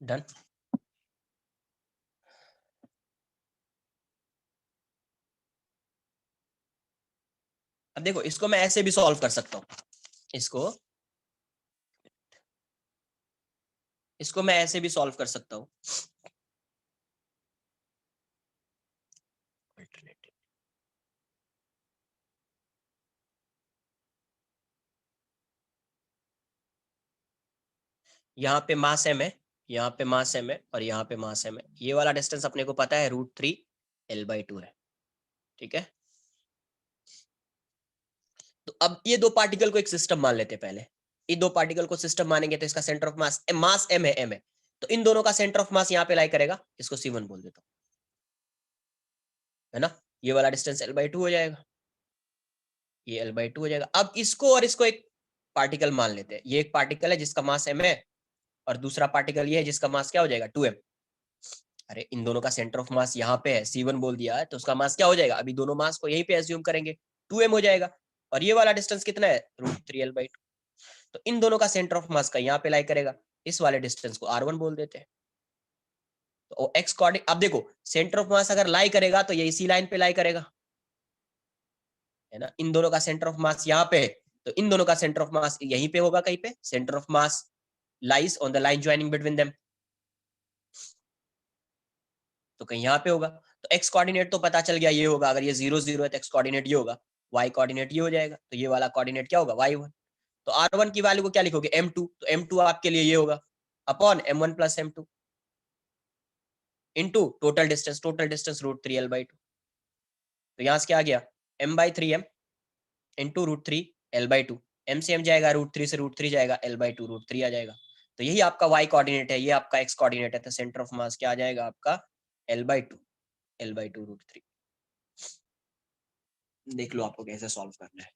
डन। अब देखो इसको मैं ऐसे भी सॉल्व कर सकता हूँ, इसको मैं ऐसे भी सॉल्व कर सकता हूँ, यहाँ पे मास m है, यहाँ पे मास m है, और यहाँ पे मास m है, ये वाला डिस्टेंस अपने को पता है √3 L/2 है, ठीक है। तो अब ये दो पार्टिकल को एक सिस्टम मान लेते हैं पहले, ये दो पार्टिकल को सिस्टम मानेंगे तो इसका सेंटर ऑफ मास m है, तो इन दोनों का सेंटर ऑफ मास यहाँ पे लाई करेगा, इसको C1 बोल देता हूँ, है ना। ये वाला डिस्टेंस L/2 हो जाएगा, ये L/2 हो जाएगा। अब इसको और इसको एक पार्टिकल मान लेते हैं, ये एक पार्टिकल है जिसका मास m है, और दूसरा पार्टिकल ये है जिसका मास क्या हो जाएगा 2m। अरे इन दोनों का सेंटर ऑफ मास यहाँ पे है, C1 बोल दिया है, तो उसका मास क्या हो जाएगा, अभी दोनों मास को यहीं पे एज्यूम करेंगे, 2m हो जाएगा। और ये वाला डिस्टेंस कितना है √3 L/2, तो इन दोनों का सेंटर ऑफ मास का यहाँ पे लाई करेगा, इस वाले डिस्टेंस को R1 बोल देते हैं। तो एक्स कोऑर्डिनेट, अब देखो सेंटर ऑफ मास अगर लाई करेगा तो ये इसी लाइन पे लाई करेगा, है ना। इन दोनों का सेंटर ऑफ मास यहाँ पे है, तो इन दोनों का सेंटर ऑफ मास यहीं पे होगा, कहीं पे centre of mass lies on the line joining between them, तो कहीं यहाँ पे होगा। तो एक्स कोऑर्डिनेट तो पता चल गया ये होगा, अगर ये 0 0 है तो एक्स कोऑर्डिनेट ये होगा, वाई कोऑर्डिनेट ये हो जाएगा, तो ये वाला कोऑर्डिनेट क्या होगा y1। तो R1 की वैल्यू को क्या लिखोगे m2, तो m2 आपके लिए ये होगा, upon m1 plus m2 into total distance √3 l/2। तो यहाँ से क्या आ गया m/3m इंटू √3 l/2। m से m जाएगा √3 से √3 जाएगा l/2 √3 आ जाएगा। तो यही आपका y कोऑर्डिनेट है, ये आपका x कोऑर्डिनेट है। तो सेंटर ऑफ मास क्या आ जाएगा आपका l/2 √3। देख लो आपको कैसे सॉल्व करना है।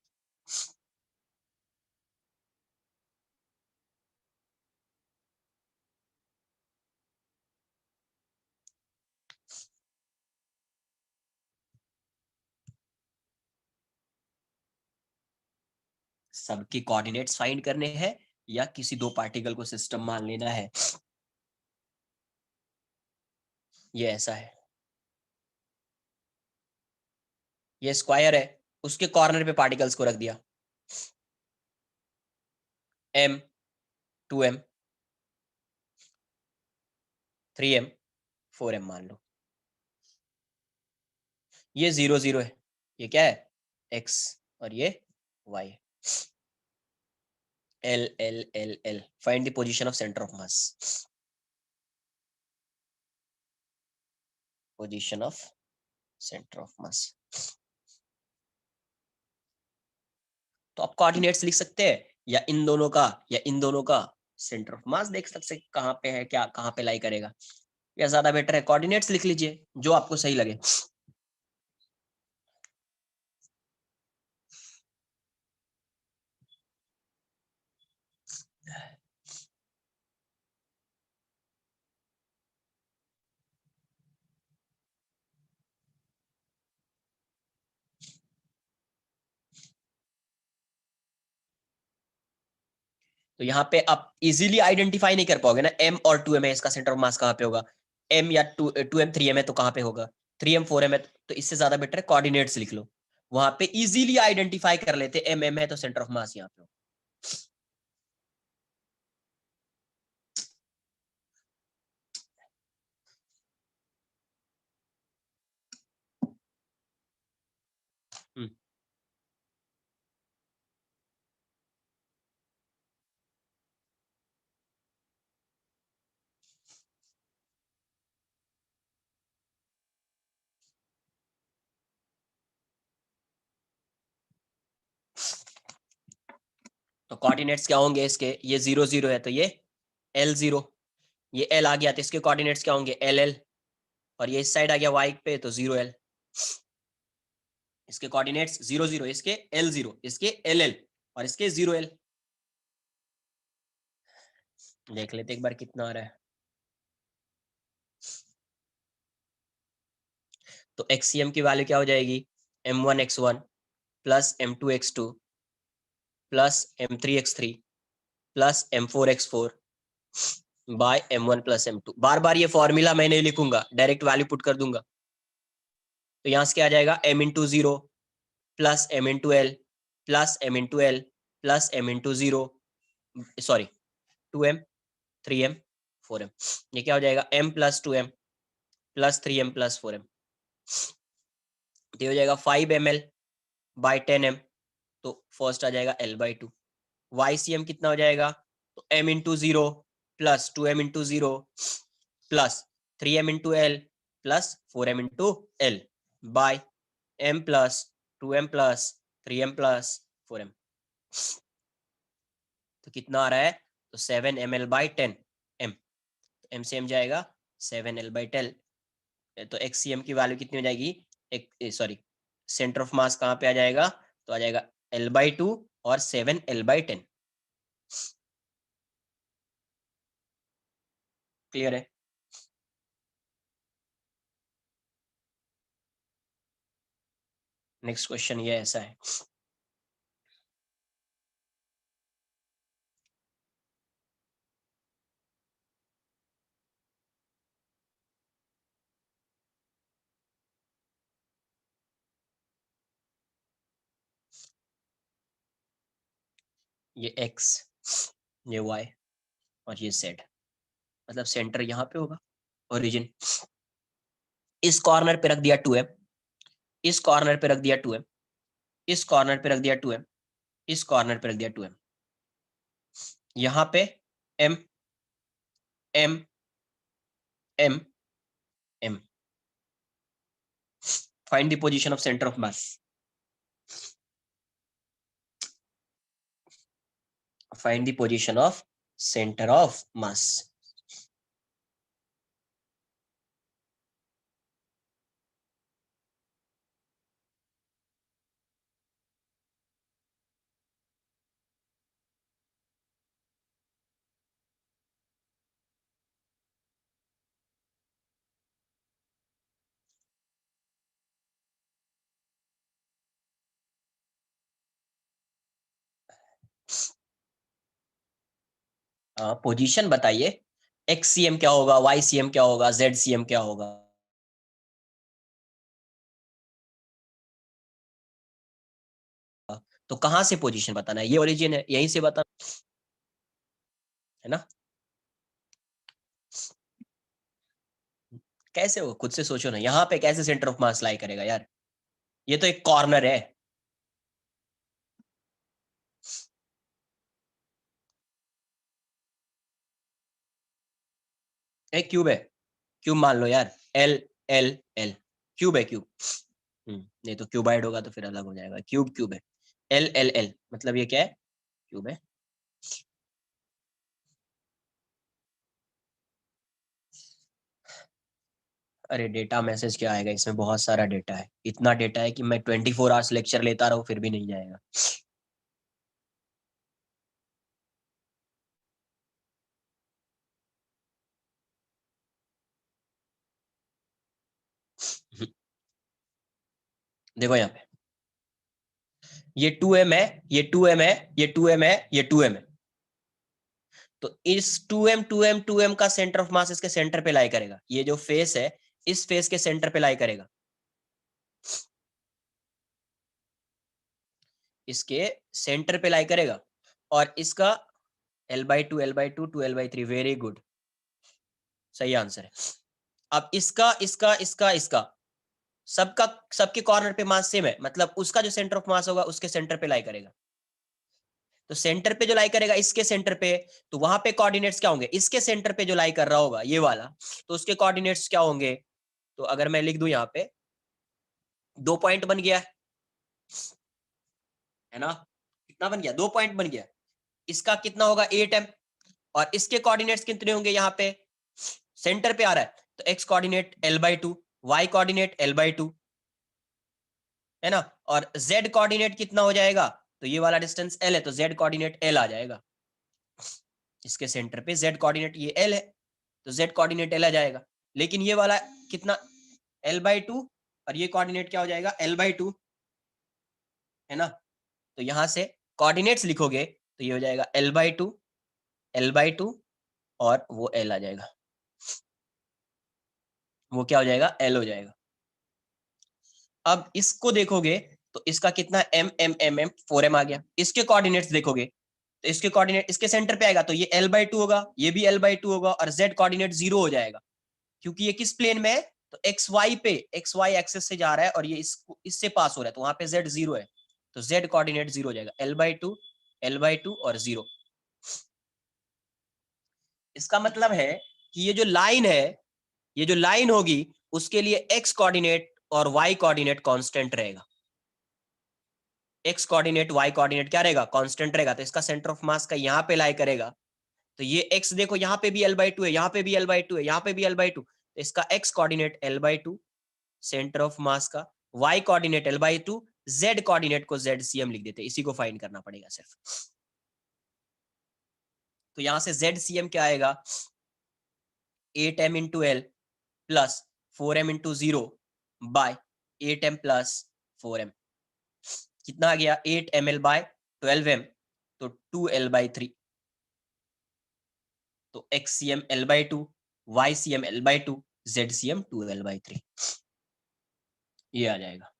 सबके कोऑर्डिनेट्स फाइंड करने हैं या किसी दो पार्टिकल को सिस्टम मान लेना है? ये ऐसा है, ये स्क्वायर है, उसके कॉर्नर पे पार्टिकल्स को रख दिया m 2m 3m 4m मान लो। ये 0 0 है, ये क्या है x और ये y। l l l l find the position of centre of mass. Position of centre of मास। तो आप कोऑर्डिनेट्स लिख सकते हैं या इन दोनों का या इन दोनों का सेंटर ऑफ मास देख सकते हैं कहाँ पे है, क्या कहाँ पे लाई करेगा, या ज्यादा बेटर है कोऑर्डिनेट्स लिख लीजिए जो आपको सही लगे। तो यहाँ पे आप इजीली आइडेंटिफाई नहीं कर पाओगे ना, m और 2m है, इसका सेंटर ऑफ मास कहाँ पे होगा? m या 2m 3m है तो कहाँ पे होगा? 3m 4m है तो इससे ज्यादा बेटर है कोऑर्डिनेट्स लिख लो, वहां पे इजीली आइडेंटिफाई कर लेते m है तो सेंटर ऑफ मास यहाँ पे होगा। तो कोऑर्डिनेट्स क्या होंगे इसके? ये 0 0 है तो ये l0, ये l आ गया तो इसके कोऑर्डिनेट्स क्या होंगे ll, और ये इस साइड आ गया y पे तो 0l। इसके कोऑर्डिनेट्स 0 0, इसके l0, इसके ll और इसके 0l। देख लेते एक बार कितना आ रहा है। तो xcm की वैल्यू क्या हो जाएगी m1 x1 plus m2 x2 plus m3 x3 plus m4 x4 by m1 plus m2। बार बार ये फॉर्मूला मैं नहीं लिखूंगा, डायरेक्ट वैल्यू पुट कर दूंगा। तो यहां से क्या आ जाएगा m into 0 plus m into L plus m into L plus m into 0, sorry 2m 3m 4m। ये क्या हो जाएगा m plus 2m plus 3m plus 4m। तो हो जाएगा 5 ml बाई 10m। तो फर्स्ट आ जाएगा l/2। YCM कितना हो जाएगा? तो m into 0 plus 2m into 0 plus 3m into L plus 4m into L by m plus 2m plus 3m plus 4m। तो कितना आ रहा है? तो 7 ml बाई 10m। तो m से m जाएगा 7l बाई 10। तो XCM की वैल्यू कितनी हो जाएगी? एक सॉरी, सेंटर ऑफ मास कहाँ पे आ जाएगा? तो आ जाएगा l/2 और 7l/10। क्लियर है? नेक्स्ट क्वेश्चन ये ऐसा है, ये x, ये y और ये z, मतलब सेंटर यहाँ पे होगा, ओरिजिन। इस कॉर्नर पे रख दिया 2m, इस कॉर्नर पे रख दिया 2m, इस कॉर्नर पे रख दिया 2m, इस कॉर्नर पे रख दिया 2m। यहाँ पे m m m m. Find the position of center of mass. Find the position of center of mass. Position बताइए, एक्स सी एम क्या होगा, वाई सी एम क्या होगा, जेड सी एम क्या होगा? तो कहां से पोजीशन बताना है? ये ओरिजिन है, यहीं से बताना है ना। कैसे हो, खुद से सोचो ना, यहाँ पे कैसे सेंटर ऑफ मास लाई करेगा यार? ये तो एक कॉर्नर है। एक क्यूब है, क्यूब मान लो यार, एल एल एल, क्यूब है क्यूब। नहीं तो क्यूबाइड होगा तो फिर अलग हो जाएगा। क्यूब क्यूब है, एल एल एल मतलब ये क्या है? क्यूब है। अरे डेटा मैसेज क्या आएगा इसमें? बहुत सारा डेटा है, इतना डेटा है कि मैं 24 आवर्स लेक्चर लेता रहूं फिर भी नहीं जाएगा। देखो यहाँ पे, ये 2m है, ये 2m है, ये 2m है, ये 2m है। तो इस 2m 2m 2m का सेंटर ऑफ मास इसके सेंटर पे लाई करेगा। ये जो फेस है, इस फेस के सेंटर पे लाई करेगा, इसके सेंटर पे लाई करेगा। और इसका L/2 L/2 2 L/3, very good, सही आंसर है। अब इसका इसका इसका इसका सबका, सबके कॉर्नर पे मास सेम है, मतलब उसका जो सेंटर ऑफ मास होगा उसके सेंटर पे लाई करेगा। तो सेंटर पे जो लाई करेगा इसके सेंटर पे, तो वहां पे कोऑर्डिनेट्स क्या होंगे? इसके सेंटर पे जो लाई कर रहा होगा ये वाला, तो उसके कोऑर्डिनेट्स क्या होंगे? तो अगर मैं लिख दूं यहाँ पे, 2 पॉइंट बन गया है ना, कितना बन गया? 2 पॉइंट बन गया। इसका कितना होगा? 8m। और इसके कोऑर्डिनेट्स कितने होंगे? यहाँ पे सेंटर पे आ रहा है तो x coordinate L/2, y coordinate L/2, है ना। और z कोऑर्डिनेट कितना हो जाएगा? तो ये वाला डिस्टेंस L है तो z कोऑर्डिनेट L आ जाएगा। इसके सेंटर पे z कोऑर्डिनेट ये L है तो z कोऑर्डिनेट L आ जाएगा। लेकिन ये वाला कितना? L/2, और ये कोऑर्डिनेट क्या हो जाएगा? L/2, है ना। तो यहां से कोऑर्डिनेट्स लिखोगे तो ये हो जाएगा L/2, L/2, और वो L आ जाएगा, वो क्या हो जाएगा? L हो जाएगा। अब इसको देखोगे तो इसका कितना? m m m m 4m आ गया। इसके कोऑर्डिनेट्स देखोगे तो इसके कोऑर्डिनेट इसके सेंटर पे आएगा तो ये L/2 होगा, ये भी L/2 होगा, और z कोऑर्डिनेट 0 हो जाएगा, क्योंकि ये किस प्लेन में है? तो एक्स वाई पे, एक्स वाई एक्सेस से जा रहा है और ये इससे पास हो रहा है, तो वहां पे z 0 है, तो z कोऑर्डिनेट 0 हो जाएगा। L/2 और 0। इसका मतलब है कि ये जो लाइन है, ये जो लाइन होगी उसके लिए x कोऑर्डिनेट और y कोऑर्डिनेट कांस्टेंट रहेगा। x कोऑर्डिनेट y कोऑर्डिनेट क्या रहेगा? कांस्टेंट रहेगा। तो इसका सेंटर ऑफ मास का यहाँ पे लाई करेगा, तो ये x देखो यहाँ पे भी L/2 है, यहाँ पे भी L/2 है, यहाँ पे भी L/2, तो इसका x coordinate L/2 centre of मास का, y coordinate L/2, z coordinate को ZCM लिख देते, इसी को फाइंड करना पड़ेगा सिर्फ। तो यहां से ZCM क्या आएगा? 8m into L plus 4m into 0 by 8m plus 4m। कितना आ गया? 8ml बाय 12m, तो 2l/3। तो XCM L/2, YCM L/2, ZCM 2l/3, ये आ जाएगा।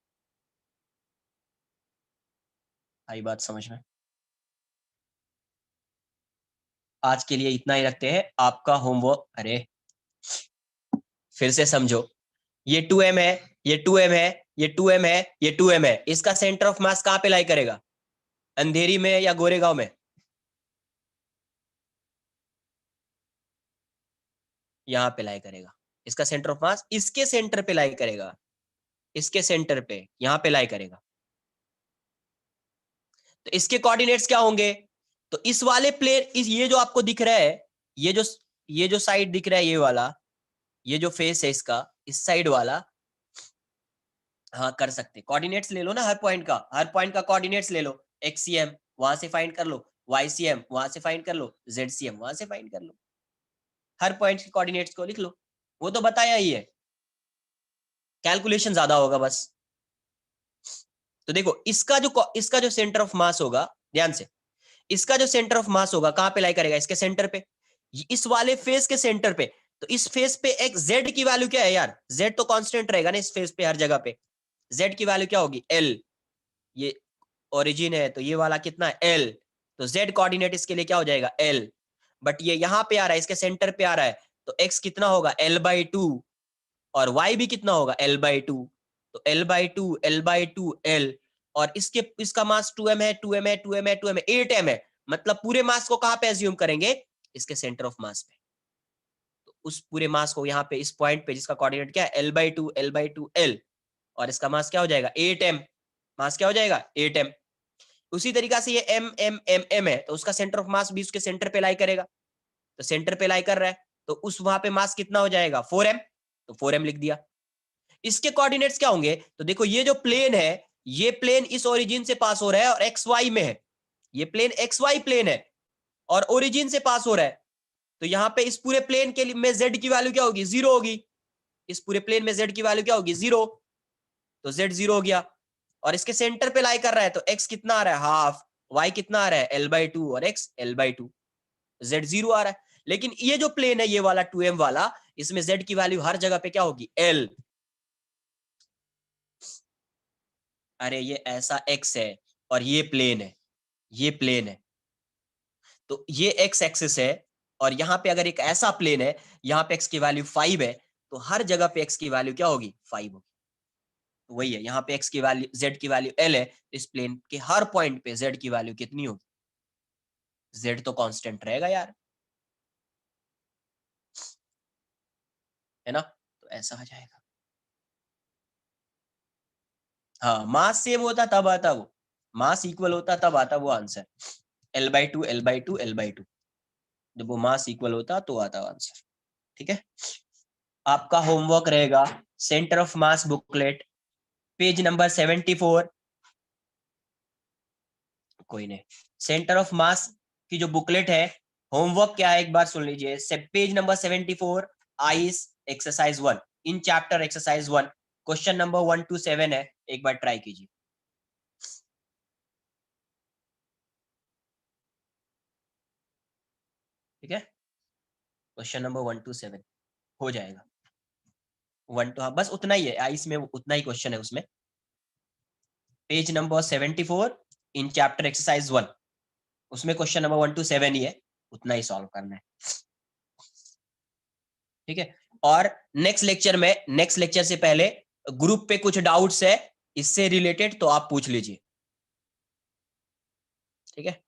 आई बात समझ में? आज के लिए इतना ही रखते हैं। आपका होमवर्क, अरे फिर से समझो, ये 2m है, ये 2m है, ये 2m है, ये 2m है। इसका सेंटर ऑफ मास कहां पे लाई करेगा? अंधेरी में या गोरेगांव में? यहाँ पे लाई करेगा, इसका सेंटर ऑफ मास इसके सेंटर पे लाई करेगा, इसके सेंटर पे यहाँ पे लाई करेगा। तो इसके कोऑर्डिनेट्स क्या होंगे? तो इस वाले प्लेन, ये जो आपको दिख रहा है, ये जो साइड दिख रहा है, ये वाला, ये जो फेस है इसका, इस साइड वाला, हाँ कर सकते, कोऑर्डिनेट्स ले लो ना हर पॉइंट का, हर पॉइंट का कोऑर्डिनेट्स ले लो, XCM वहां से फाइंड कर लो, YCM वहां से फाइंड कर लो, ZCM वहां से फाइंड कर लो, हर पॉइंट के कोऑर्डिनेट्स को लिख लो। वो तो बताया ही है, कैलकुलेशन ज्यादा होगा बस। तो देखो इसका जो सेंटर ऑफ मास होगा, ध्यान से, इसका जो सेंटर ऑफ मास होगा कहां पे लाई करेगा? इसके सेंटर पे, इस वाले फेस के सेंटर पे। तो इस फेस पे एक Z की वैल्यू क्या है यार? Z तो कांस्टेंट रहेगा ना इस फेस पे, हर जगह पे Z की वैल्यू क्या होगी? L। ये ओरिजिन है तो ये वाला कितना है? L। तो Z कोऑर्डिनेट इसके लिए क्या हो जाएगा? L। बट ये यहां पे आ रहा है, इसके सेंटर पे आ रहा है, तो x कितना होगा? L/2, और y भी कितना होगा? L/2। तो L/2 L/2 L, और इसका मास 2m है, 2m है, 2m है, 2m है, 8m है। मतलब पूरे मास को कहां पे एज्यूम करेंगे? इसके सेंटर ऑफ मास पे। तो उस पूरे मास को यहाँ पे इस पॉइंट पे, जिसका कोऑर्डिनेट क्या है? L/2 L/2 L, और इसका मास क्या हो जाएगा? 8m। मास क्या हो जाएगा? 8m। उसी तरीका से ये m m m m है, तो उसका सेंटर ऑफ मास भी उसके सेंटर पे लाई करेगा। तो सेंटर पे लाई कर रहा है, तो उस वहां पे मास कितना हो जाएगा? 4m। तो 4m लिख दिया। इसके कोऑर्डिनेट्स क्या होंगे? तो देखो ये जो प्लेन है, ये प्लेन इस ओरिजिन से पास हो रहा है और XY में है, ये प्लेन XY प्लेन है और ओरिजिन से पास हो रहा है। तो यहाँ पे इस पूरे प्लेन के लिए में Z की वैल्यू क्या होगी? 0 होगी। इस पूरे प्लेन में Z की वैल्यू क्या होगी? 0। तो Z 0 हो गया, और इसके सेंटर पे लाई कर रहा है, तो x कितना आ रहा है? हाफ। y कितना आ रहा है? L/2, और x L/2। Z 0 आ रहा है। लेकिन ये जो प्लेन है, ये वाला 2m वाला, इसमें Z की वैल्यू हर जगह पे क्या होगी? L। अरे ये ऐसा x है और ये प्लेन है, ये प्लेन है, तो ये x एक्सिस है, और यहाँ पे अगर एक ऐसा प्लेन है, यहाँ पे x की वैल्यू 5 है, तो हर जगह पे x की वैल्यू क्या होगी? 5 होगी। तो वही है, यहाँ पे x की वैल्यू, z की वैल्यू L है, इस प्लेन के हर पॉइंट पे z की वैल्यू कितनी होगी? z तो कांस्टेंट रहेगा यार, है ना? तो ऐसा आ जाएगा। हाँ, मास सेम होता तब आता वो, मास इक्वल होता तब आता वो आंसर, L/2 L/2 L/2, जब वो मास इक्वल होता तो आता आंसर। ठीक है, आपका होमवर्क रहेगा centre of mass booklet, page number 74। कोई नहीं, सेंटर ऑफ मास की जो बुकलेट है, होमवर्क क्या है एक बार सुन लीजिए। Page number 74, ice exercise 1, in chapter exercise 1, question number 1 to 7 है, एक बार ट्राई कीजिए। ठीक है, क्वेश्चन नंबर 1 to 7 हो जाएगा। 1 to, हाँ बस उतना ही है, आइस में उतना ही क्वेश्चन है उसमें। Page number 74 in chapter exercise 1, उसमें क्वेश्चन नंबर 1 to 7 ही है, उतना ही सॉल्व करना है। ठीक है, और नेक्स्ट लेक्चर से पहले ग्रुप पे कुछ डाउट्स है इससे रिलेटेड, तो आप पूछ लीजिए। ठीक है।